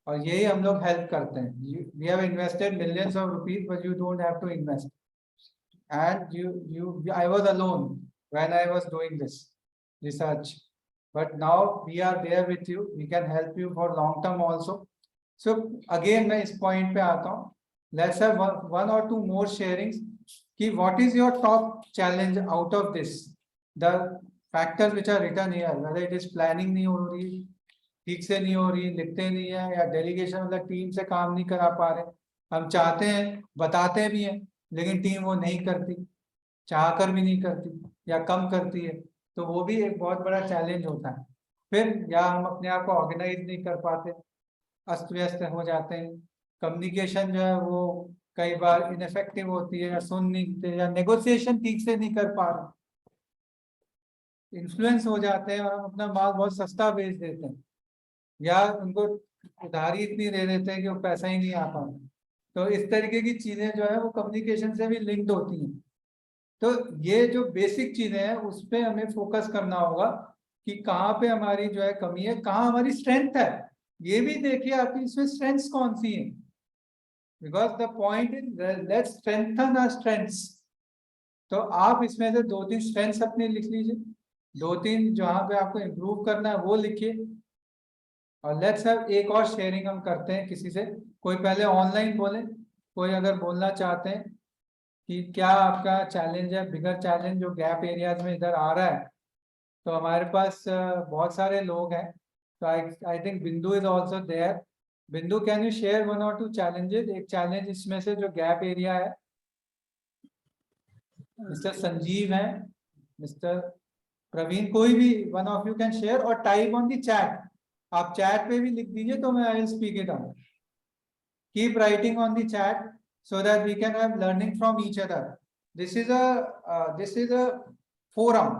और यही हम लोग हेल्प करते हैं. We have invested millions of rupees, but you don't have to invest. And you I was alone when I was doing this research, but now we are there with you. We can help you for long term also. So again मैं इस point पे आता हूँ. Let's have one or two more sharings कि what is your top challenge out of this, the factors which are written here, whether it is planning नहीं हो रही, ठीक से नहीं हो रही, लिखते नहीं है, या डेलीगेशन मतलब टीम से काम नहीं करा पा रहे. हम चाहते हैं, बताते भी हैं, लेकिन टीम वो नहीं करती, चाह कर भी नहीं करती या कम करती है. तो वो भी एक बहुत बड़ा चैलेंज होता है. फिर या हम अपने आप को ऑर्गेनाइज नहीं कर पाते, अस्त व्यस्त हो जाते हैं. कम्युनिकेशन जो है वो कई बार इनफेक्टिव होती है, या सुन नहीं देते, या नेगोशिएशन ठीक से नहीं कर पा रहे, इन्फ्लुएंस हो जाते हैं, और हम अपना माल बहुत सस्ता बेच देते हैं, या उनको उधारी इतनी दे देते हैं कि वो पैसा ही नहीं आ पाता. तो इस तरीके की चीजें जो है वो कम्युनिकेशन से भी लिंक्ड होती हैं. तो ये जो बेसिक चीजें हैं उस पे हमें फोकस करना होगा कि कहाँ पे हमारी जो है कमी है, कहाँ हमारी स्ट्रेंथ है. ये भी देखिए आपकी इसमें स्ट्रेंथ्स कौन सी हैं, because the point is let's strengthen our strengths. तो आप इसमें से 2-3 स्ट्रेंथ्स अपने लिख लीजिए, 2-3 जहाँ पे आपको इम्प्रूव करना है वो लिखिए. और लेट्स हैव एक और शेयरिंग हम करते हैं किसी से. कोई पहले ऑनलाइन बोले, कोई अगर बोलना चाहते हैं कि क्या आपका चैलेंज है, बिगर चैलेंज जो गैप एरियाज में इधर आ रहा है. तो हमारे पास बहुत सारे लोग हैं. तो आई थिंक बिंदु इज ऑल्सो देयर. बिंदु, can you share 1 or 2 challenges? एक चैलेंज इसमें से जो गैप एरिया है. मिस्टर संजीव है, मिस्टर प्रवीण, कोई भी one of you can share, और टाइप ऑन द चैट. आप चैट पे भी लिख दीजिए तो मैं I will speak it out. Keep writing on the chat so that we can have learning from each other. This is a forum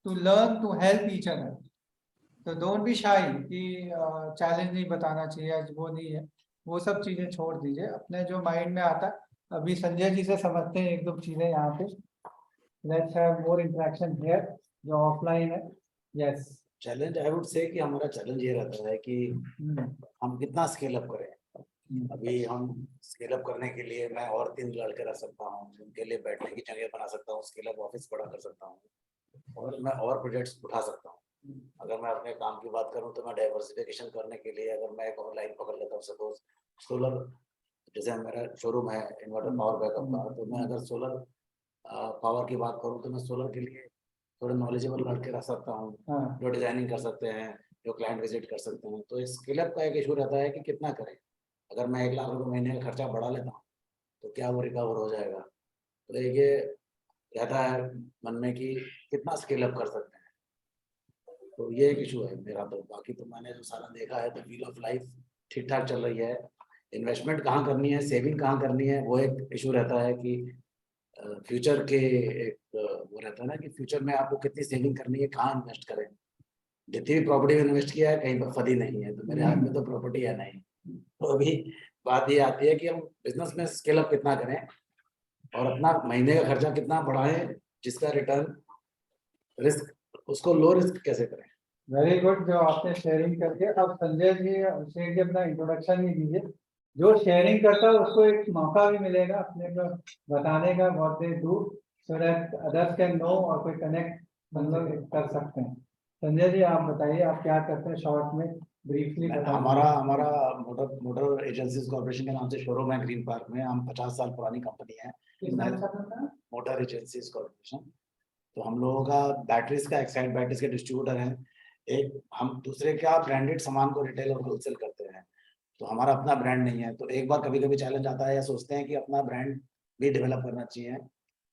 to learn, to help each other. So don't be shy कि challenge नहीं बताना चाहिए, वो नहीं है, वो सब चीजें छोड़ दीजिए. अपने जो माइंड में आता है, अभी संजय जी से समझते हैं 1-2 चीजें यहाँ पे. Let's have more interaction here, जो ऑफलाइन है. Yes. Challenge I would say कि हमारा चैलेंज ये रहता है कि हम कितना स्केल अप करें. अभी हम स्केल अप करने के लिए मैं और 3 लड़के रख सकता हूँ, उनके लिए बैठने की जगह बना सकता हूँ, स्केल अप ऑफिस बड़ा कर सकता हूँ, और मैं और प्रोजेक्ट्स उठा सकता हूँ. अगर मैं अपने काम की बात करूँ तो मैं डाइवर्सिफिकेशन करने के लिए अगर मैं एक और लाइन पकड़ लेता हूँ, सपोज सोलर, जैसे मेरा शोरूम है इन्वर्टर पावर बैकअप का, तो मैं अगर सोलर पावर की बात करूँ तो मैं सोलर के लिए थोड़े नॉलेजेबल लड़के रख सकता हूँ, जो डिजाइनिंग कर सकते हैं, जो क्लाइंट विजिट कर सकते हैं. तो स्केल अप का एक इशू रहता है कि कितना करें. अगर मैं 1 लाख रुपए महीने का खर्चा बढ़ा लेता हूँ तो क्या वो रिकवर हो जाएगा. तो ये रहता है मन में कि कितना स्केल अप कर सकते हैं. तो ये एक इशू है मेरा. तो बाकी तो मैंने जो सारा देखा है तो व्हील ऑफ लाइफ ठीक ठाक चल रही है. इन्वेस्टमेंट कहाँ करनी है, सेविंग कहाँ करनी है, वो एक इशू रहता है कि फ्यूचर के एक वो रहता है ना कि फ्यूचर में आपको कितनी सेविंग करनी है, कहाँ इन्वेस्ट करें. जितनी भी प्रॉपर्टी में इन्वेस्ट किया है कहीं पर फदी नहीं है, तो मेरे हाथ में तो प्रॉपर्टी है नहीं. तो अभी बात ये आती है कि हम बिजनेस में स्केल अप कितना करें और अपना महीने का खर्चा कितना बढ़ाएं, जिसका रिटर्न रिस्क उसको लो रिस्क कैसे करें. वेरी गुड जो आपने शेयरिंग करके। अब संजय जी अभिषेक जी अपना इंट्रोडक्शन ही दीजिए। जो शेयरिंग करता है उसको एक मौका भी मिलेगा अपने को बताने का what they do, so that others can know और कोई कनेक्ट मतलब कर सकते हैं। संजय जी आप बताइए आप क्या करते हैं, शॉर्ट में ब्रीफली बताइए। हमारा मोटर एजेंसीज कॉर्पोरेशन के नाम से शोरूम है ग्रीन पार्क में। हम 50 साल पुरानी कंपनी है, किस नाम से आपका नाम? Motor agencies corporation. तो हम लोगों का बैटरीज का एक्साइड बैटरीज के डिस्ट्रीब्यूटर हैं। एक हम दूसरे का ब्रांडेड सामान को रिटेल और होलसेल करते हैं, तो हमारा अपना ब्रांड नहीं है। तो एक बार कभी कभी चैलेंज आता है या सोचते हैं कि अपना ब्रांड भी डेवलप करना चाहिए।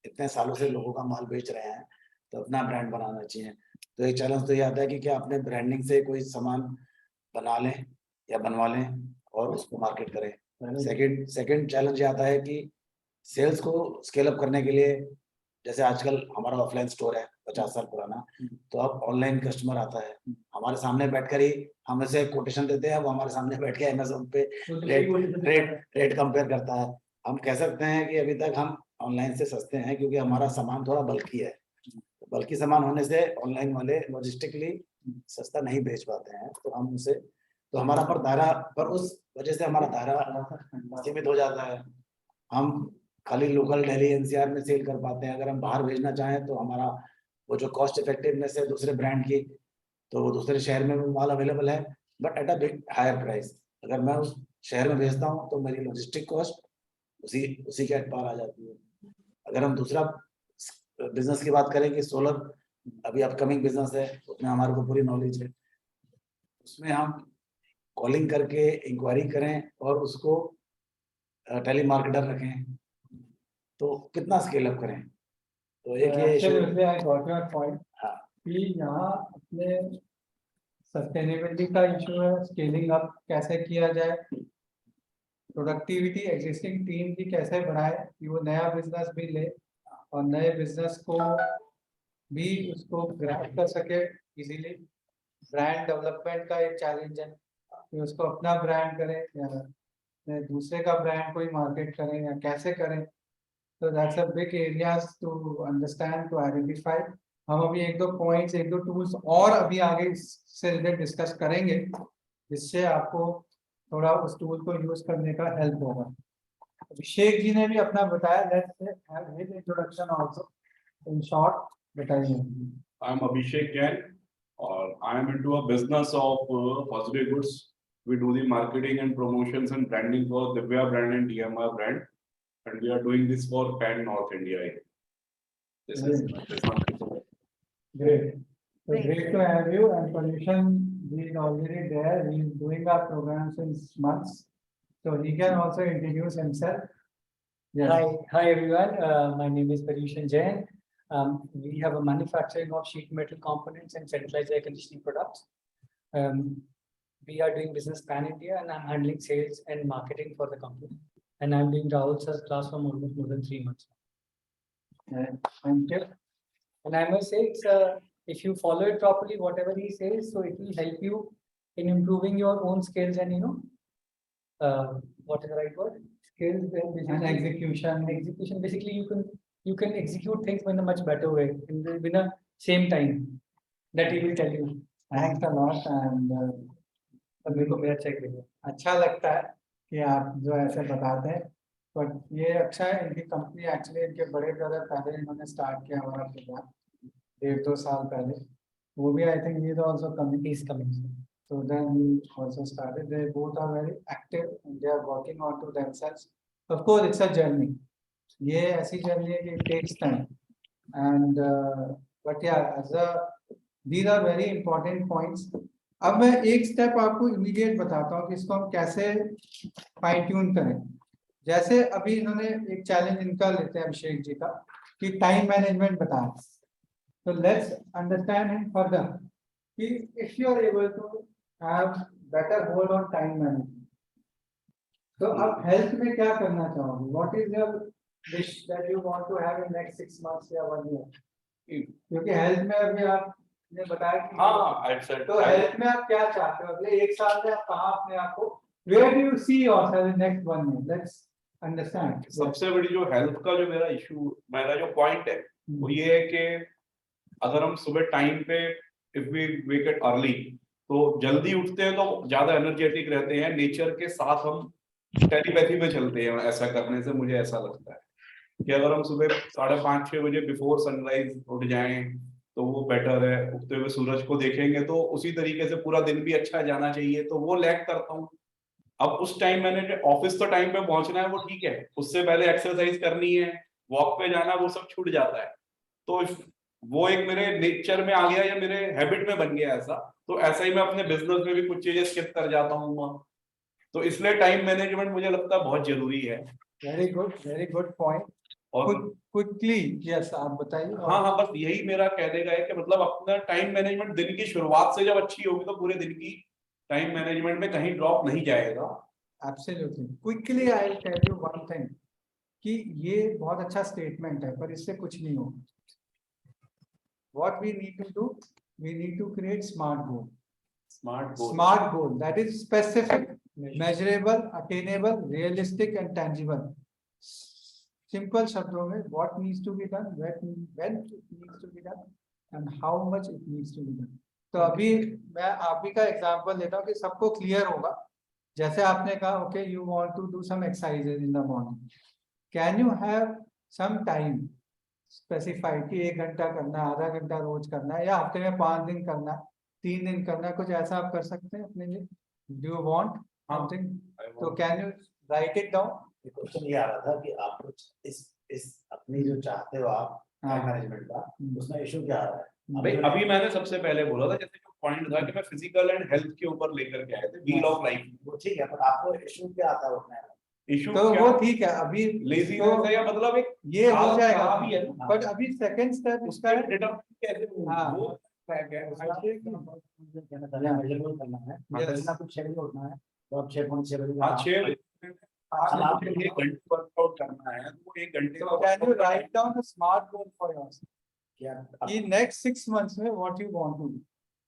इतने सालों से लोगों का माल बेच रहे हैं तो अपना ब्रांड बनाना चाहिए। तो एक चैलेंज तो ये आता है कि क्या अपने ब्रांडिंग से कोई सामान बना लें या बनवा लें और उसको मार्केट करें। सेकंड चैलेंज ये आता है कि सेल्स को स्केल अप करने के लिए, जैसे आजकल हमारा ऑफलाइन स्टोर है 50 साल पुराना, तो अब ऑनलाइन कस्टमर आता है हमारे सामने बैठकर ही हमें से कोटेशन देते हैं, वो हमारे सामने बैठ के अमेज़न पे रेट कंपेयर करता है। हम कह सकते हैं कि अभी तक हम ऑनलाइन से सस्ते हैं क्योंकि हमारा सामान थोड़ा बल्कि है। बल्कि सामान होने से ऑनलाइन वाले लॉजिस्टिकली सस्ता नहीं बेच पाते हैं, तो हम उसे तो हमारा पर दायरा पर उस वजह से हमारा दायरा सीमित हो जाता है। हम खाली लोकल दिल्ली एनसीआर में सेल कर पाते हैं। अगर हम बाहर भेजना चाहें तो हमारा वो जो कॉस्ट इफेक्टिवनेस है दूसरे ब्रांड की, तो वो दूसरे शहर में भी माल अवेलेबल है but at a big higher price. अगर मैं उस शहर में भेजता हूँ तो मेरी लॉजिस्टिक कॉस्ट उसी के पार आ जाती है। अगर हम दूसरा बिजनेस की बात करें कि सोलर अभी अपकमिंग बिजनेस है, उसमें हमारे को पूरी नॉलेज है। उसमें हम कॉलिंग करके इंक्वायरी करें और उसको टेली मार्केटर रखें तो कितना स्केल अप करें। तो एक ये Absolutely, I got your point. हाँ। कि यहाँ अपने सस्टेनेबिलिटी का इशू है, स्केलिंग अप कैसे किया जाए, प्रोडक्टिविटी एग्जिस्टिंग टीम की कैसे बढ़ाए कि वो नया बिजनेस भी ले और नए बिजनेस को भी उसको ग्रैब कर सके इजीली। ब्रांड डेवलपमेंट का एक चैलेंज है कि उसको अपना ब्रांड करें या दूसरे का ब्रांड कोई मार्केट करें या कैसे करें। तो that's a big areas to understand, to identify. हम अभी एक दो पॉइंट्स, एक दो टूल्स और अभी आगे इससे रिलेटेड डिस्कस करेंगे जिससे आपको थोड़ा उस टूल को यूज करने का हेल्प होगा। अभिषेक जी ने भी अपना बताया, let's have his introduction also in short, बताइए। I am Abhishek Jain, or I am into a business of positive goods. We do the marketing and promotions and branding for Divya brand and DMR brand, and we are doing this for Pan North India. This is Great. So great to have you. And Pollution, he is already there. He is doing our program since months, so he can also introduce himself. Yes. Hi everyone. My name is Pariyushan Jain. We have a manufacturing of sheet metal components and centralized air conditioning products. We are doing business pan India, and I'm handling sales and marketing for the company. And I'm doing Rahul sir's class for almost more than 3 months. Thank you. And I must say, it's if you follow it properly, whatever he says, so it will help you in improving your own skills and what is the right word? Skills And execution. Execution. Basically, you can execute things in a much better way in the same time that he will tell you. Thanks a lot. And मेरे को मेरा चेक देगा। अच्छा लगता है कि आप जो ऐसे बताते हैं, बट ये अच्छा है। इनकी कंपनी एक्चुअली इनके बड़े ब्रदर पहले इन्होंने स्टार्ट किया हमारा प्रोग्राम 1-2 साल पहले। वो भी I think he is also coming, He's coming. so then we also started. They both are very active and they are working on to themselves. Of course it's a journey. ये ऐसी जर्नी है कि it takes time and but yeah, as a these are very important points. अब मैं एक स्टेप आपको इमीडिएट बताता हूँ कि इसको हम कैसे फाइन ट्यून करें। जैसे अभी इन्होंने एक चैलेंज इनका लेते हैं अभिषेक जी का कि टाइम मैनेजमेंट बताया। तो लेट्स अंडरस्टैंड हिम फर्दर कि if you are able to have better hold on time management, तो आप हेल्थ में क्या करना चाहोगे? What is your wish that you want to have in next 6 months या 1 year? क्योंकि हेल्थ में अभी आपने बताया कि हाँ, तो हेल्थ में आप क्या चाहते हो अगले 1 साल में? आप कहाँ अपने आप को, where do you see yourself in next 1 year? Let's understand. सबसे बड़ी जो हेल्थ का जो मेरा जो पॉइंट है वो ये है कि अगर हम सुबह टाइम पे if we wake it early, तो जल्दी उठते हैं तो ज्यादा एनर्जेटिक रहते हैं, नेचर के साथ हम टेलीपैथी में चलते हैं। ऐसा करने से मुझे ऐसा लगता है कि अगर हम सुबह 5:30-6 बजे बिफोर सनराइज उठ जाएं तो वो बेटर है। उगते हुए सूरज को देखेंगे तो उसी तरीके से पूरा दिन भी अच्छा जाना चाहिए, तो वो लैग करता हूँ। अब उस टाइम मैंने ऑफिस तो टाइम पे पहुंचना है, वो ठीक है, उससे पहले एक्सरसाइज करनी है, वॉक पे जाना, वो सब छूट जाता है। तो वो एक मेरे नेचर में आ गया या मेरे हैबिट में बन गया ऐसा। तो ऐसा ही मैं अपने बिजनेस में भी कुछ चीजें स्किप कर जाता हूँ। तो इसलिए टाइम मैनेजमेंट मुझे लगता है बहुत जरूरी है। Very good point. और क्विकली यस, आप बताइए। हाँ, बस यही मेरा कहने का है कि मतलब अपना टाइम मैनेजमेंट दिन की शुरुआत से जब अच्छी होगी तो पूरे दिन की टाइम मैनेजमेंट में कहीं ड्रॉप नहीं जाएगा। Absolutely. Quickly I will tell you one thing कि ये बहुत अच्छा स्टेटमेंट है, पर इससे कुछ नहीं होगा। What we need to do, we need to create smart goal. Smart goal that is specific, measurable, attainable, realistic and tangible. Simple शब्दों में what needs to be done, when it needs to be done and how much it needs to be done. तो अभी मैं आप ही का एग्जांपल लेता हूँ कि सबको क्लियर होगा। जैसे आपने कहा okay, you want to do some exercises in the morning. Can you have some time specified कि 1 घंटा करना है, आधा घंटा रोज करना है, या हफ्ते में 5 दिन करना है, 3 दिन करना है, कुछ ऐसा आप कर सकते हैं अपने लिए? Do you want something? तो can you write it down? Question ये आ रहा था कि आप कुछ इस अपनी जो चाहते हो आप टाइम मैनेजमेंट का, उसमें इशू क्या आ रहा है? भाई अभी मैंने सबसे पहले बोला था, जैसे जो पॉइंट था कि मैं फिजिकल एंड हेल्थ के ऊपर लेकर के आए थे, व्हील ऑफ लाइफ। वो ठीक है, पर आपको इशू क्या आता है उसमें? इशू तो वो ठीक है, अभी लेजीनेस है या मतलब एक ये हो जाएगा भी है, बट अभी सेकंड स्टेप उसका है। कैसे वो मेजरबल करना है, मतलब कुछ 6 बजे उठना है तो अब 6:6 बजे 6 बजे आपको 1 घंटे वर्कआउट करना है, तो वो 1 घंटे So can you write down a smart goal for yourself? क्या In next 6 months में what you want to do?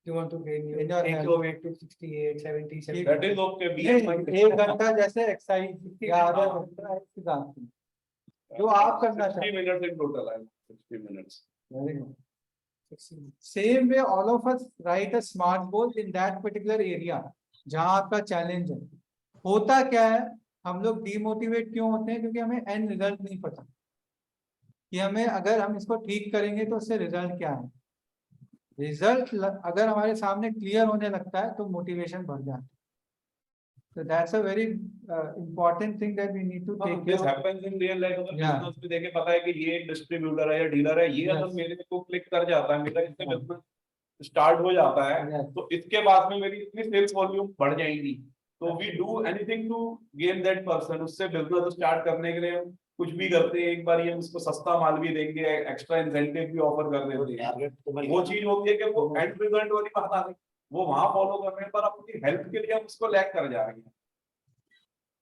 You want to gain In your take health. your weight to 68, 70, 70. that is okay, be नहीं, 1 घंटा जैसे एक्सरसाइज या आधा घंटा एक्सरसाइज जो आप करना 60 minutes in total, 60 minutes. चाहते। Same way all of us right a smart goal in that particular area जहां आपका चैलेंज है। होता क्या है, हम लोग डीमोटिवेट क्यों होते हैं? क्योंकि हमें एंड रिजल्ट नहीं पता कि हमें अगर हम इसको ठीक करेंगे तो उससे रिजल्ट क्या है। रिजल्ट अगर हमारे सामने क्लियर होने लगता है तो मोटिवेशन बढ़ जाता है। So that's a very important thing that we need to take This care of. happens in real life. अगर Yeah. बिजनेस में देखे पता है कि ये डिस्ट्रीब्यूटर है या डीलर है, ये अगर Yes. मेरे को क्लिक कर जाता है, मेरा इससे बिजनेस स्टार्ट हो जाता है, Yes. तो इसके बाद में मेरी इतनी सेल्स वॉल्यूम बढ़ जाएंगी। तो we do anything to gain that person. उससे बिजनेस स्टार्ट करने के लिए हम कुछ भी करते हैं, एक बार ये उसको सस्ता माल भी देंगे, एक्स्ट्रा इंसेंटिव भी ऑफर कर देते हैं। वो चीज होती है कि वो एंड रिजल्ट वाली बात आ गई, वो वहां फॉलो कर रहे हैं, पर अपनी हेल्थ के लिए हम उसको लैग कर जा रहे हैं।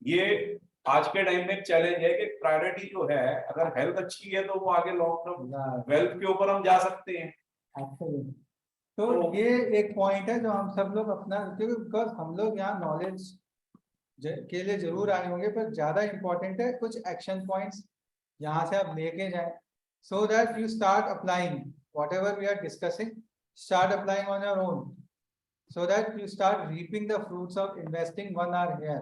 ये आज के टाइम में एक चैलेंज है कि प्रायोरिटी जो है, अगर हेल्थ अच्छी है तो वो आगे लॉन्ग टर्म वेल्थ के ऊपर हम जा सकते हैं। तो ये एक पॉइंट है जो हम सब लोग अपना, क्योंकि बिकॉज हम लोग यहाँ नॉलेज के लिए जरूर आए होंगे, पर ज्यादा इंपॉर्टेंट है कुछ एक्शन पॉइंट्स यहाँ से आप लेके जाएं, so that you start applying whatever we are discussing, start applying on your own, so that you start reaping the fruits of investing 1 hour here।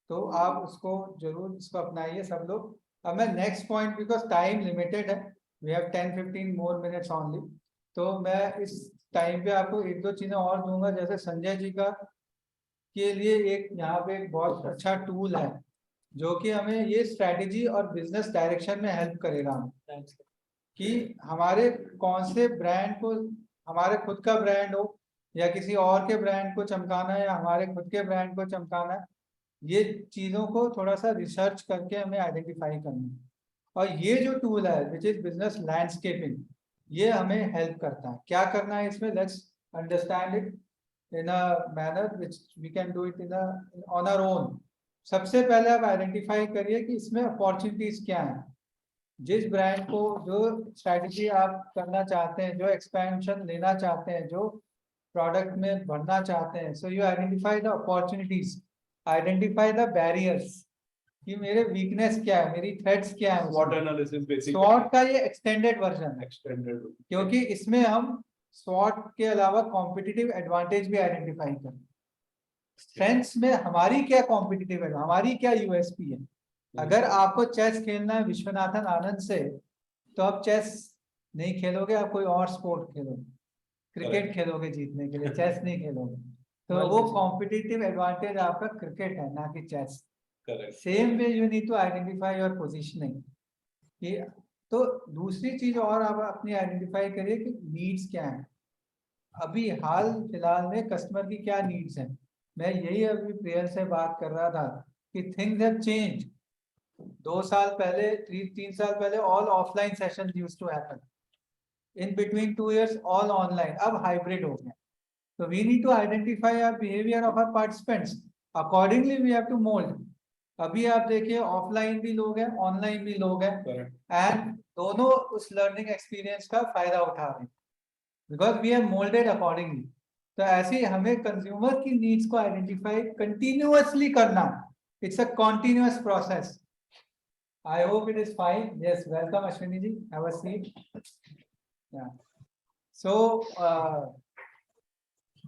तो आप उसको जरूर इसको अपनाइए सब लोग। अब मैं next point, because time limited है, we have 10-15 more minutes only, तो मैं इस टाइम पे आपको 1-2 चीजें और दूंगा। जैसे संजय जी का के लिए एक यहाँ पे एक बहुत अच्छा टूल है जो कि हमें ये स्ट्रैटेजी और बिजनेस डायरेक्शन में हेल्प करेगा हमें कि हमारे कौन से ब्रांड को, हमारे खुद का ब्रांड हो या किसी और के ब्रांड को चमकाना है या हमारे खुद के ब्रांड को चमकाना है, ये चीज़ों को थोड़ा सा रिसर्च करके हमें आइडेंटिफाई करना है। और ये जो टूल है विच इज बिजनेस लैंडस्केपिंग, ये हमें हेल्प करता है। क्या करना है इसमें, let's understand it in a manner which we can do it on our own। सबसे पहले आप आइडेंटिफाई करिए कि इसमें अपॉर्चुनिटीज क्या हैं। जिस ब्रांड को जो स्ट्रैटेजी आप करना चाहते हैं, जो एक्सपेंशन लेना चाहते हैं, जो प्रोडक्ट में बढ़ना चाहते हैं, so you identify the opportunities, identify the barriers कि मेरे वीकनेस क्या है, मेरी थ्रेट्स क्या है। SWOT एनालिसिस बेसिक SWOT का ये एक्सटेंडेड वर्जन है, एक्सटेंडेड, क्योंकि इसमें हम स्वॉट के अलावा कॉम्पिटिटिव एडवांटेज भी आइडेंटिफाई करें। स्ट्रेंथ्स में हमारी क्या कॉम्पिटिटिव है, हमारी क्या यूएसपी है। अगर आपको चेस खेलना है विश्वनाथन आनंद से, तो आप चेस नहीं खेलोगे, आप कोई और स्पोर्ट खेलोगे, क्रिकेट खेलोगे जीतने के लिए, चेस नहीं खेलोगे। तो वो कॉम्पिटिटिव एडवांटेज आपका क्रिकेट है, ना कि chess. Same way you need to identify your positioning. तो दूसरी चीज और आप अपनी आइडेंटिफाई करिए कि नीड्स क्या है, अभी हाल फिलहाल में कस्टमर की क्या नीड्स हैं। मैं यही अभी प्रियल से बात कर रहा था कि थिंग्स हैव चेंज। 2 साल पहले 3 साल पहले all offline session used to happen, in between 2 years all online, अब हाइब्रिड हो गया। तो we need to identify our behaviour of our participants, accordingly we have to mould. अभी आप देखिए ऑफलाइन भी लोग हैं, ऑनलाइन भी लोग हैं, एंड दोनों उस लर्निंग एक्सपीरियंस का फायदा उठा रहे हैं, because we have moulded accordingly. तो ऐसे ही हमें कंज्यूमर की नीड्स को आइडेंटिफाई कंटिन्यूअसली करना, it's a continuous process. I hope it is fine. Yes, welcome Ashwini ji. Have a seat. Yeah. So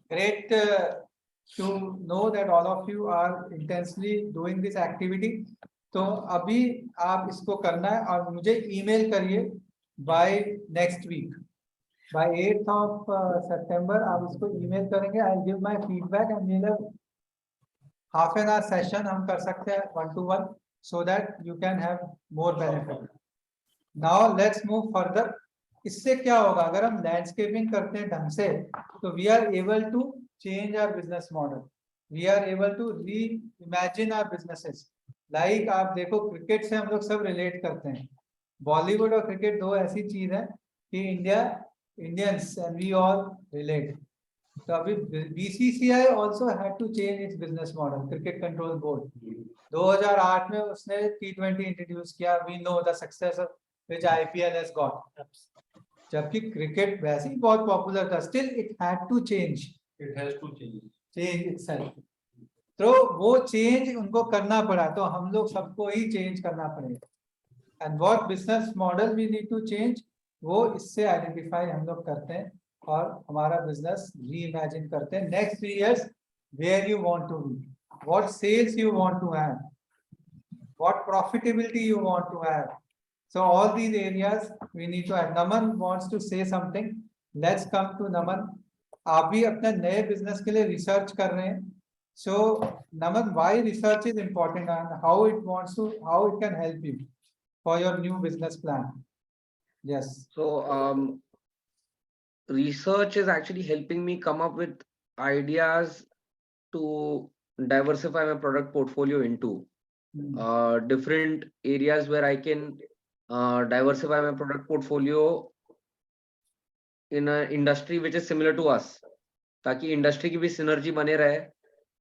great to know that all of you are intensely doing this activity. तो अभी आप इसको करना है और मुझे ईमेल करिए by next week. By 8th of September आप इसको ईमेल करेंगे. I'll give my feedback and we'll have half an hour session हम कर सकते हैं 1-to-1. So that you can have more benefit. Now let's move further. इससे क्या होगा, अगर हम लैंडस्केपिंग करते हैं ढंग से, तो we are able to change our business model. We are able to reimagine our businesses. Like आप देखो क्रिकेट से हम लोग सब रिलेट करते हैं। बॉलीवुड और क्रिकेट दो ऐसी चीज है कि Indians and we all relate. तो अभी BCCI also had to change its business model, cricket control board 2008 में उसने T20 इंट्रोड्यूस किया। We know the success which IPL has got. जबकि क्रिकेट वैसे ही बहुत पॉपुलर था, still it had to change, It has to change. Change itself. तो वो चेंज उनको करना पड़ा, तो हम लोग सबको ही चेंज करना पड़ेगा। And what business model we need to change, वो इससे आइडेंटिफाई हम लोग करते हैं और हमारा बिजनेस रीइमेजिन करते हैं। Next 3 years where you want to be, what sales you want to have, what profitability you want to have. So all these areas we need to have. Naman wants to say something. Let's come to Naman. आप भी अपने नए बिजनेस के लिए रिसर्च कर रहे हैं. So Naman, why research is important and how it can help you for your new business plan? Yes. So research is actually helping me come up with ideas to diversify my product portfolio into different areas where I can diversify my product portfolio in an industry which is similar to us, ताकि इंडस्ट्री की भी सिनर्जी बने रहे,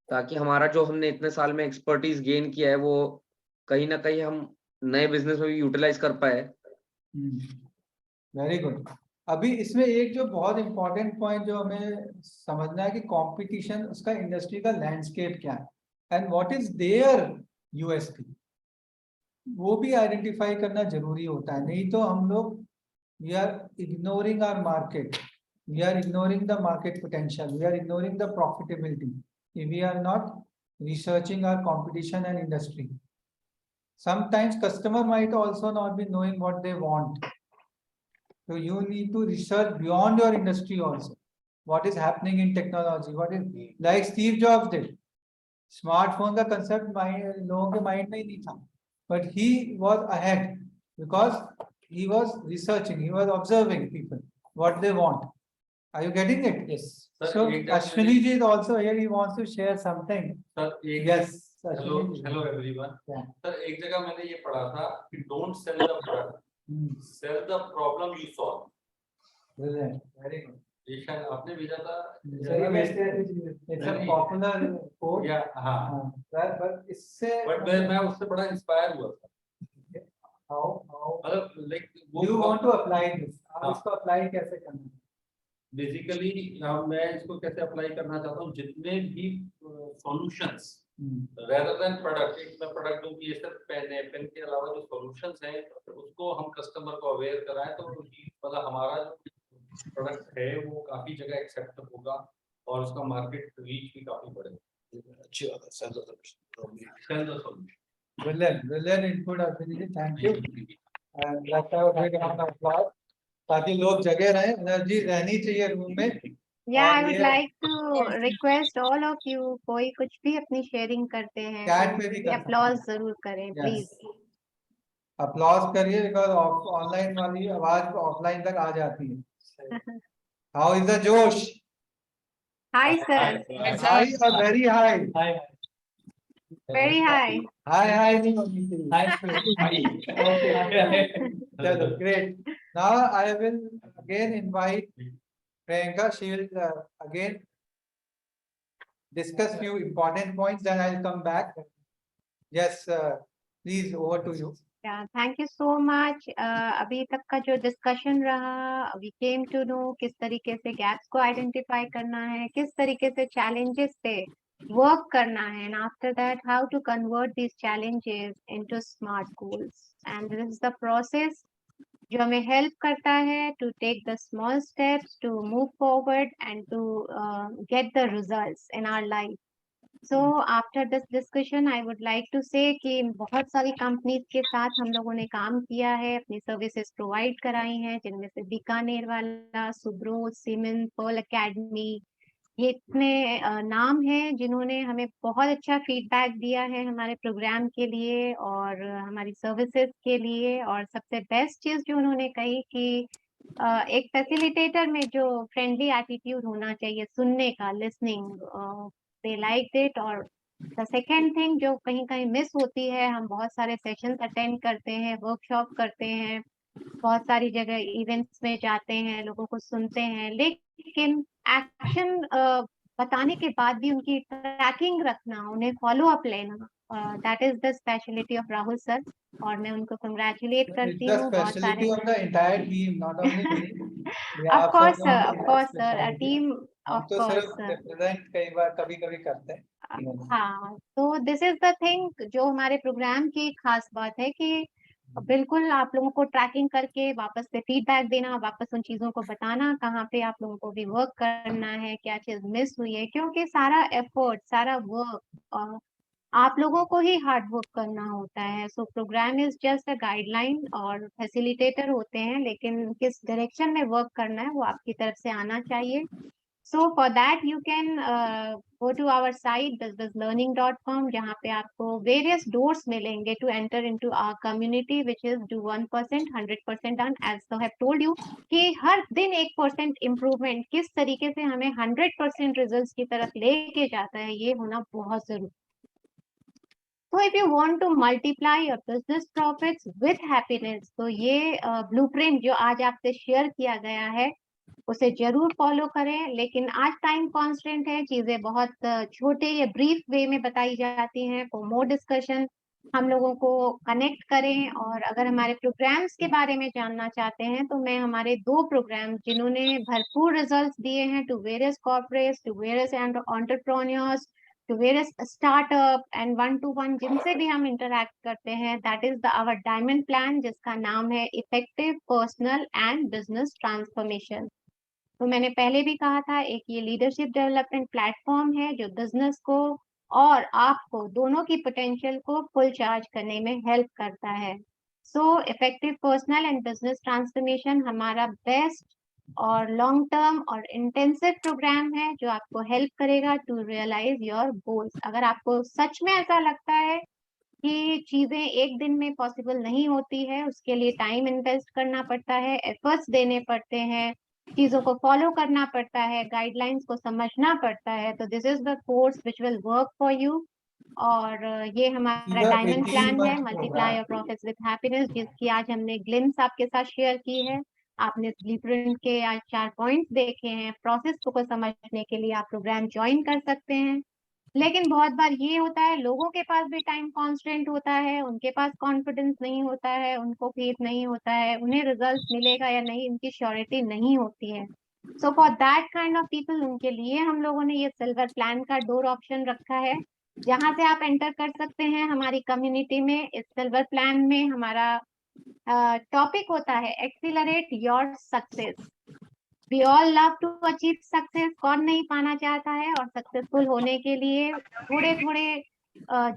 ताकि हमारा जो हमने इतने साल में एक्सपर्टीज गेन किया है वो कहीं ना कहीं हम नए बिजनेस में भी यूटिलाइज कर पाए। Very good. अभी इसमें एक जो बहुत इंपॉर्टेंट पॉइंट जो हमें समझना है कि कंपटीशन, उसका इंडस्ट्री का लैंडस्केप क्या है and what is their USP, वो भी आइडेंटिफाई करना जरूरी होता है। नहीं तो हम लोग we are ignoring our market, we are ignoring the market potential, we are ignoring the profitability, we are not researching our competition and industry. Sometimes customer might also not be knowing what they want. So you need to research beyond your industry also. What is happening in technology? What is like Steve Jobs did. Smartphone का concept लोगों के mind में ही नहीं था, but he was ahead because he was researching, he was observing people what they want. Are you getting it? Yes. So Ashwini ji is also here. He wants to share something. Sir, Yes. Hello everyone. Yeah. Sir, एक जगह मैंने ये पढ़ा था कि don't sell the product, sell the problem you solve. Brilliant. Very good. ये शायद आपने भेजा था। It's a popular quote. Yeah, हाँ। But इससे मैं उससे बड़ा इंस्पायर हुआ था। How मतलब like you want to apply this? आप इसको apply कैसे करना है? बेसिकली मैं इसको कैसे अप्लाई करना चाहता हूँ, जितने भी सॉल्यूशंस rather than प्रोडक्ट, एक मैं प्रोडक्ट दूं कि ये सिर्फ पेन है, पेन के अलावा जो सॉल्यूशंस हैं उसको हम कस्टमर को अवेयर कराएं, तो मतलब हमारा प्रोडक्ट है वो काफी जगह एक्सेप्ट होगा और उसका मार्केट रीच भी काफी बढ़ेगा। अच्छी बात है, sir. Sell the solution. Brilliant input, Abhinay. Thank you. And let's have a big round of applause. ताकि लोग जगे रहे, एनर्जी रहनी चाहिए रूम में। Yeah, I और would ये like to request all of you, कोई कुछ भी अपनी शेयरिंग करते हैं Chat तो पे भी कर सकते हैं। applause जरूर करें Yes. प्लीज। अपलॉज करिए, बिकॉज ऑनलाइन वाली आवाज ऑफलाइन तक आ जाती है। हाउ इज द जोश? Hi sir, हाई और very high. very high. High high नहीं होनी चाहिए। चलो, great. Now I will again invite Priyanka. She will again discuss few important points, then I'll come back. Yes, please, over to you. Yeah, thank you so much. अभी तक का जो डिस्कशन रहा, we came to know किस तरीके से गैप्स को आइडेंटिफाई करना है, किस तरीके से challenges पे वर्क करना है, and after that how to convert these challenges into smart goals. And this is the process जो हमें हेल्प करता है to take the small steps to move forward and to get the results in our life. So after this discussion, I would like to say कि बहुत सारी कंपनीज के साथ हम लोगों ने काम किया है, अपनी सर्विसेज प्रोवाइड कराई हैं, जिनमें से बीकानेर वाला, सुब्रो, सीमेंस, पर्ल एकेडमी, ये इतने नाम हैं जिन्होंने हमें बहुत अच्छा फीडबैक दिया है हमारे प्रोग्राम के लिए और हमारी सर्विसेज के लिए। और सबसे बेस्ट चीज जो उन्होंने कही कि एक फैसिलिटेटर में जो फ्रेंडली एटीट्यूड होना चाहिए, सुनने का, लिसनिंग, दे लाइक इट। और द सेकेंड थिंग जो कहीं कहीं मिस होती है, हम बहुत सारे सेशंस अटेंड करते हैं, वर्कशॉप करते हैं, बहुत सारी जगह इवेंट्स में जाते हैं, लोगों को सुनते हैं, लेकिन एक्शन बताने के बाद भी उनकी ट्रैकिंग रखना, उन्हें फॉलो अप लेना, that is the speciality of Rahul sir. और मैं उनको कंग्रेचुलेट करती हूँ। बहुत सारे Specialty of the entire team, not only me. ये ऑफ आप कोर्स सब सर, लोगों ऑफ की कोर्स सर, अ specialty है। टीम हम ऑफ तो कोर्स सिर्फ सर। रिप्रेजेंट कई बार कभी कभी करते हैं। हाँ, तो दिस इज द थिंग जो हमारे प्रोग्राम की खास बात है कि बिल्कुल आप लोगों को ट्रैकिंग करके वापस से फीडबैक देना, वापस उन चीजों को बताना कहाँ पे आप लोगों को भी वर्क करना है, क्या चीज मिस हुई है, क्योंकि सारा एफर्ट, सारा वर्क आप लोगों को ही हार्ड वर्क करना होता है। So program is just a guideline और फैसिलिटेटर होते हैं, लेकिन किस डायरेक्शन में वर्क करना है वो आपकी तरफ से आना चाहिए। So for that you can go to our site businesslearning.com, जहाँ पे आपको various doors मिलेंगे to enter into our community, which is do 1%, 100% done. As I have told you कि हर दिन 1% improvement किस तरीके से हमें 100% results की तरफ लेके जाता है, ये होना बहुत जरूरी। So if you want to multiply your business profits with happiness, तो ये blueprint जो आज आपसे शेयर किया गया है उसे जरूर फॉलो करें। लेकिन आज टाइम कॉन्स्टेंट है, चीजें बहुत छोटे या ब्रीफ वे में बताई जाती हैं। फॉर मोर डिस्कशन हम लोगों को कनेक्ट करें। और अगर हमारे प्रोग्राम्स के बारे में जानना चाहते हैं तो मैं हमारे 2 प्रोग्राम जिन्होंने भरपूर रिजल्ट्स दिए हैं to various corporates, to various entrepreneurs, to various startup and 1-to-1 जिनसे भी हम इंटरैक्ट करते हैं, that is the our diamond plan, जिसका नाम है effective personal and business transformation. तो मैंने पहले भी कहा था, एक ये लीडरशिप डेवलपमेंट प्लेटफॉर्म है जो बिजनेस को और आपको दोनों की पोटेंशियल को फुल चार्ज करने में हेल्प करता है। So effective personal and business transformation हमारा बेस्ट और लॉन्ग टर्म और इंटेंसिव प्रोग्राम है जो आपको हेल्प करेगा टू रियलाइज योर गोल्स। अगर आपको सच में ऐसा लगता है कि चीजें एक दिन में पॉसिबल नहीं होती है, उसके लिए टाइम इन्वेस्ट करना पड़ता है, एफर्ट्स देने पड़ते हैं, चीजों को फॉलो करना पड़ता है, गाइडलाइंस को समझना पड़ता है, तो this is the course which will work for you. और ये हमारा डायमंड प्लान है, multiply your profits with happiness, जिसकी आज हमने ग्लिम्स आपके साथ शेयर की है। आपने ब्लूप्रिंट के आज 4 पॉइंट्स देखे हैं। प्रोसेस को समझने के लिए आप प्रोग्राम ज्वाइन कर सकते हैं। लेकिन बहुत बार ये होता है, लोगों के पास भी टाइम कांस्टेंट होता है, उनके पास कॉन्फिडेंस नहीं होता है, उनको फेथ नहीं होता है, उन्हें रिजल्ट मिलेगा या नहीं इनकी श्योरिटी नहीं होती है। So for that kind of people, उनके लिए हम लोगों ने ये सिल्वर प्लान का डोर ऑप्शन रखा है, जहां से आप एंटर कर सकते हैं हमारी कम्युनिटी में। इस सिल्वर प्लान में हमारा टॉपिक होता है accelerate your success. We all love to achieve success, कौन नहीं पाना चाहता है। और सक्सेसफुल होने के लिए थोड़े थोड़े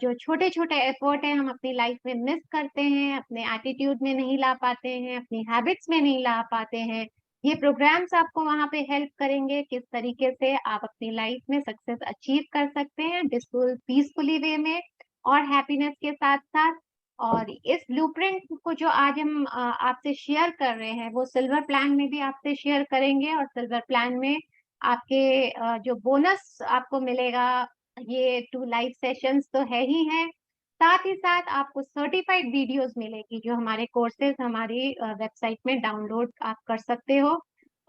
जो छोटे छोटे एफर्ट है हम अपनी लाइफ में मिस करते हैं, अपने एटीट्यूड में नहीं ला पाते हैं, अपनी हैबिट्स में नहीं ला पाते हैं। ये प्रोग्राम्स आपको वहां पे हेल्प करेंगे किस तरीके से आप अपनी लाइफ में सक्सेस अचीव कर सकते हैं पीसफुली वे में और हैप्पीनेस के साथ साथ। और इस ब्लूप्रिंट को जो आज हम आपसे शेयर कर रहे हैं वो सिल्वर प्लान में भी आपसे शेयर करेंगे। और सिल्वर प्लान में आपके जो बोनस आपको मिलेगा, ये 2 लाइव सेशंस तो है ही है, साथ ही साथ आपको सर्टिफाइड वीडियोस मिलेगी जो हमारे कोर्सेज हमारी वेबसाइट में डाउनलोड आप कर सकते हो।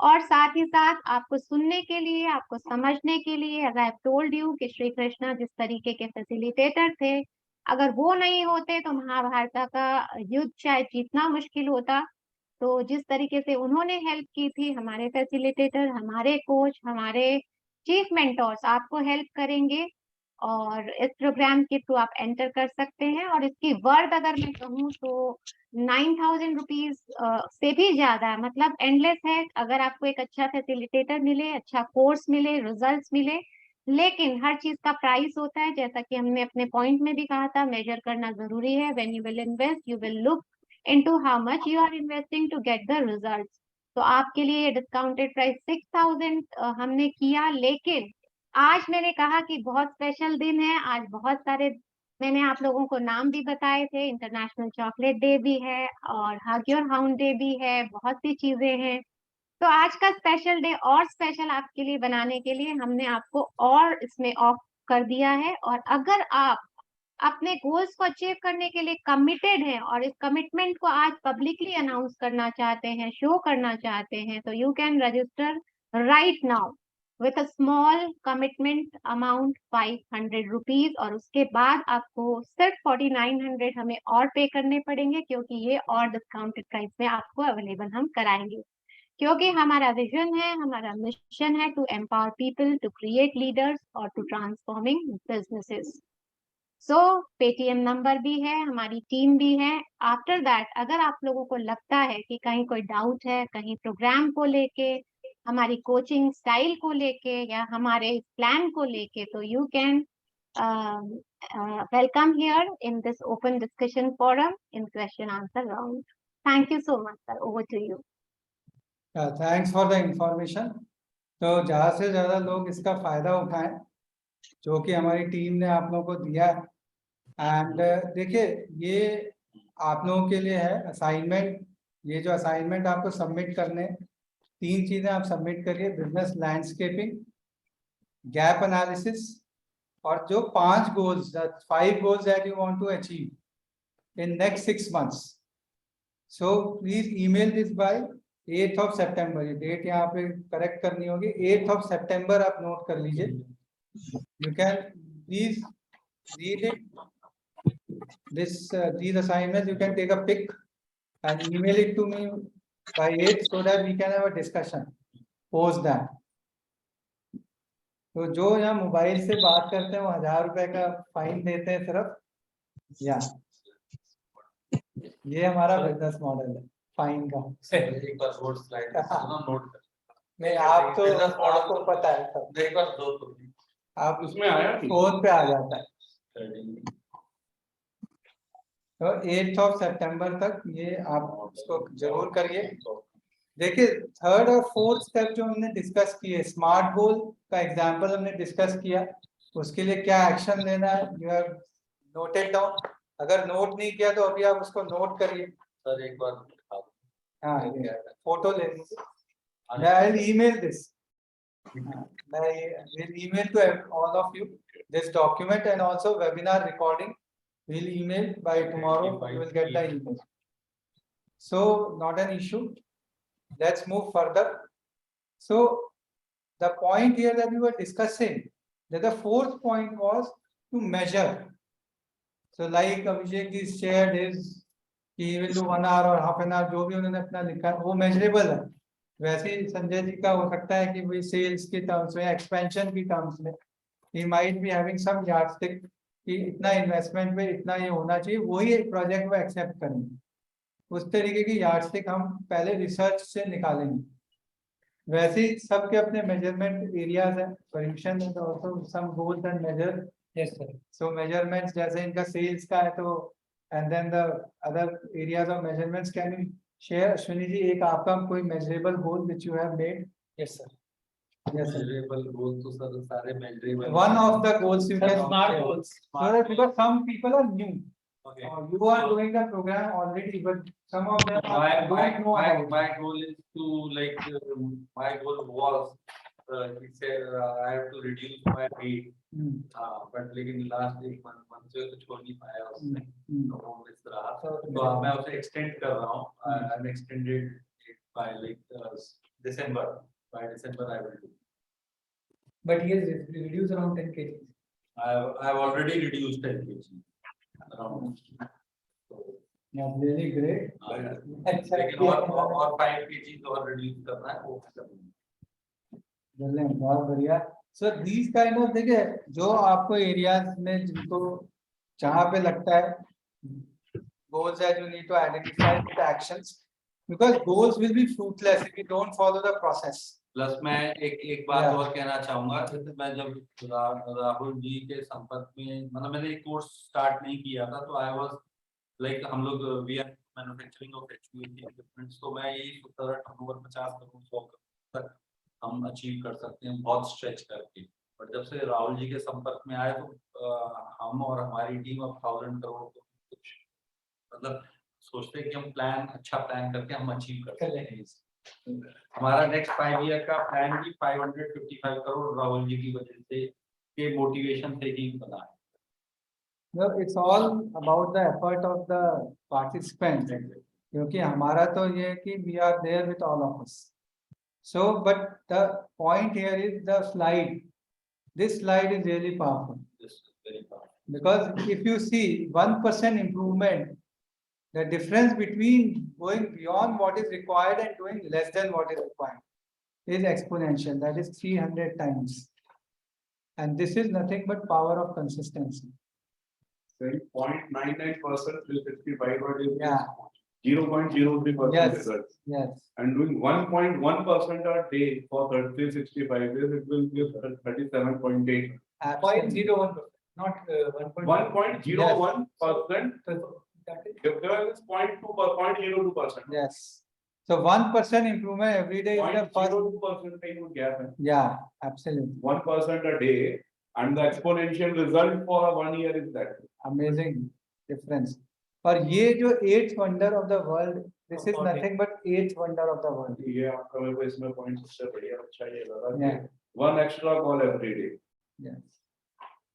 और साथ ही साथ आपको सुनने के लिए, आपको समझने के लिए, as I have told you कि श्री कृष्णा जिस तरीके के फैसिलिटेटर थे, अगर वो नहीं होते तो महाभारत का युद्ध शायद जीतना मुश्किल होता। तो जिस तरीके से उन्होंने हेल्प की थी, हमारे फैसिलिटेटर, हमारे कोच, हमारे चीफ मेंटोर्स आपको हेल्प करेंगे। और इस प्रोग्राम के थ्रू आप एंटर कर सकते हैं। और इसकी वर्थ अगर मैं कहूँ तो 9,000 रुपीज से भी ज्यादा है, मतलब एंडलेस है। अगर आपको एक अच्छा फैसिलिटेटर मिले, अच्छा कोर्स मिले, रिजल्ट्स मिले, लेकिन हर चीज का प्राइस होता है। जैसा कि हमने अपने पॉइंट में भी कहा था, मेजर करना जरूरी है। When you will invest you will look into how much you are investing to get the results. तो आपके लिए डिस्काउंटेड प्राइस 6,000 हमने किया। लेकिन आज मैंने कहा कि बहुत स्पेशल दिन है, आज बहुत सारे मैंने आप लोगों को नाम भी बताए थे, इंटरनेशनल चॉकलेट डे भी है और हग योर हाउंड डे भी है, बहुत सी चीजें हैं। तो आज का स्पेशल डे और स्पेशल आपके लिए बनाने के लिए हमने आपको और इसमें ऑफ कर दिया है। और अगर आप अपने गोल्स को अचीव करने के लिए कमिटेड हैं और इस कमिटमेंट को आज पब्लिकली अनाउंस करना चाहते हैं, शो करना चाहते हैं, तो you can register right now with a small commitment amount 500 rupees. और उसके बाद आपको सिर्फ 4900 हमें और पे करने पड़ेंगे, क्योंकि ये और डिस्काउंटेड प्राइस में आपको अवेलेबल हम कराएंगे। क्योंकि हमारा विजन है, हमारा मिशन है to empower people, to create leaders और to transforming businesses. So Paytm number भी है, हमारी टीम भी है। आफ्टर दैट अगर आप लोगों को लगता है कि कहीं कोई डाउट है, कहीं प्रोग्राम को लेके, हमारी कोचिंग स्टाइल को लेके या हमारे प्लान को लेके, तो you can welcome here in this open discussion forum in question answer round. Thank you so much sir, over to you. Thanks for the information. तो ज़्यादा से ज़्यादा लोग इसका फायदा उठाएं जो कि हमारी टीम ने आप लोगों को दिया है। एंड देखिए, ये आप लोगों के लिए है असाइनमेंट। ये जो असाइनमेंट आपको सबमिट करने, 3 चीजें आप सबमिट करिए: बिजनेस लैंडस्केपिंग, गैप एनालिसिस, और जो 5 goals, 5 goals that you want to achieve in next 6 months. So please email this by 8th of September. ये डेट यहाँ पे करेक्ट करनी होगी, 8th of September आप नोट कर लीजिए। You can please read it. These assignments you can take a pic and email it to me by 8th so that we can have a discussion post that. तो जो यहाँ मोबाइल से बात करते हैं वो 1000 रुपए का फाइन देते हैं सिर्फ। या ये हमारा बिजनेस मॉडल है फाइन का। एक बार नोट स्लाइड नोट कर। नहीं, आप तो आपको पता है सब। एक बार दो तो आप उसमें आया फोन पे आ जाता है। तो 8th of September तक ये आप उसको जरूर करिए। देखिए, 3rd और 4th स्टेप जो हमने डिस्कस किए, स्मार्ट गोल का एग्जांपल हमने डिस्कस किया, उसके लिए क्या एक्शन लेना है, यू हैव नोटेड डाउन। अगर नोट नहीं किया तो अभी आप उसको नोट करिए। सर एक बार हाँ, फोटो ले लीजिए। I will email this, I will email to all of you this document and also webinar recording. We'll email by tomorrow. You will get the email. So not an issue. Let's move further. So the point here that we were discussing, that the 4th point was to measure. So like Abhishek ji shared his, he will do 1 hour or half an hour, जो भी उन्होंने अपना लिखा है वो measurable है। वैसे ही संजय जी का हो सकता है कि वही सेल्स की टर्म्स में, एक्सपेंशन की टर्म्स में, he might be having some yardstick कि इतना इन्वेस्टमेंट में इतना ये होना चाहिए, वही एक प्रोजेक्ट में एक्सेप्ट करेंगे। उस तरीके की यार्डस्टिक हम पहले रिसर्च से निकालेंगे। वैसे ही सबके अपने मेजरमेंट एरियाज हैं. Solution is also some goals and measure. Yes, sir. So measurements जैसे इनका sales का है तो and then the other areas of measurements can you share Ashwini ji एक आपका कोई measurable goal which you have made? Yes, sir. Yes, sir. Measurable goals तो सर सारे measurable. One of the goals you Sir, can smart share. goals. So that because some people are new. Okay. You are doing the program already, but some of them don't know about it. My goal is to like my goal was he said I have to reduce my weight. But लेकिन last एक month से तो छोड़ नहीं पाया उसने. तो वो इस तरह तो मैं उसे extend कर रहा हूँ. I'm extended it by like December. By December I will do. But he has reduced around 10 kg. I've already reduced 10 kg. Around. Yeah, really great. लेकिन और 5 kg और reduce करना है वो चलिए बहुत बढ़िया. So these kind of देखिए जो आपको areas में जिनको जहाँ पे लगता है goals that you need to identify with actions because goals will be fruitless if you don't follow the process. Plus मैं एक बात और कहना चाहूंगा. जैसे मैं जब राहुल जी के संपर्क में मतलब मैंने एक कोर्स स्टार्ट नहीं किया था तो आई वाज लाइक हम लोग we are manufacturing of HVAC equipments तो मैं यही सोचता था टर्नओवर 50 करोड़ 100 करोड़ तक हम अचीव कर सकते हैं बहुत स्ट्रेच करके. बट जब से राहुल जी के संपर्क में आए तो हम और हमारी टीम अब 1000 करोड़ को कुछ मतलब सोचते हैं कि हम अच्छा प्लान करके हम अचीव कर सकते हैं. हमारा नेक्स्ट 5 ईयर का प्लान भी 555 करोड़ राहुल जी की वजह से के मोटिवेशन से ही बना है. No, it's all about the effort of the participants. क्योंकि हमारा तो ये है कि we are there with all of us. So, but the point here is the slide. This slide is really powerful. This is very powerful. Because if you see 1% improvement, the difference between going beyond what is required and doing less than what is required is exponential. That is 300 times. And this is nothing but power of consistency. Saying 0.99% will 55, what is Yeah. 0.03% Yes. results. Yes. And doing 1.1% a day for 365 days, it will give 37.8. 0.01%, not 1.01%. That is If there is 0.02%. Yes. So 1% improvement every day is the first. 0.02% gap. Yeah, absolutely. 1% a day, and the exponential result for a 1 year is that. Amazing difference. और ये जो 8th wonder of the world, this is nothing but 8th wonder of the world. ये आपका मेरे को इसमें point सबसे बढ़िया अच्छा ये लगा Yeah. कि 1 extra call every day. Yes.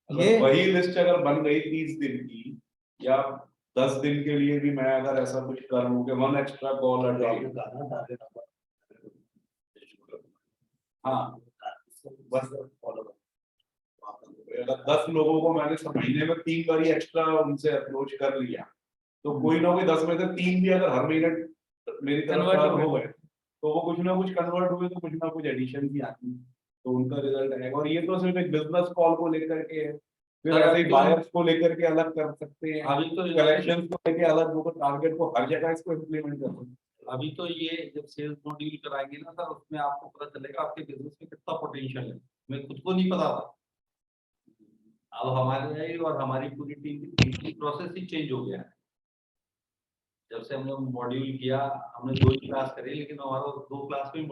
अगर वही लिस्ट अगर बन गई 30 दिन की या 10 दिन के लिए भी मैं अगर ऐसा कुछ कर लूं कि 1 extra call a day. हाँ, बस follow. अगर 10 लोगों को मैंने महीने में 3 बार एक्स्ट्रा उनसे अप्रोच कर लिया तो कोई ना कोई 10 में से 3 भी अगर हर महीने मेरी तरफ हो गए तो वो कुछ ना कुछ कन्वर्ट हुए तो कुछ ना कुछ एडिशन भी आती है तो उनका रिजल्ट आएगा. और ये तो सिर्फ एक बिजनेस कॉल को लेकर के है. फिर ऐसे ही बायर्स को लेकर के अलग कर सकते हैं. अभी तो कलेक्शन को लेकर अलग वो टारगेट को हर जगह इसको इम्प्लीमेंट कर सकते हैं. अभी तो ये जब सेल्स मॉड्यूल कराएंगे ना सर उसमें आपको पता चलेगा आपके बिजनेस में कितना पोटेंशियल है. मैं खुद को नहीं पता था. अब हमारे और हमारी पूरी टीम की थिंकिंग प्रोसेस ही चेंज हो गया है. जब से हमने मॉड्यूल किया हमने 2 ही क्लास करी लेकिन हमारा 2 क्लास में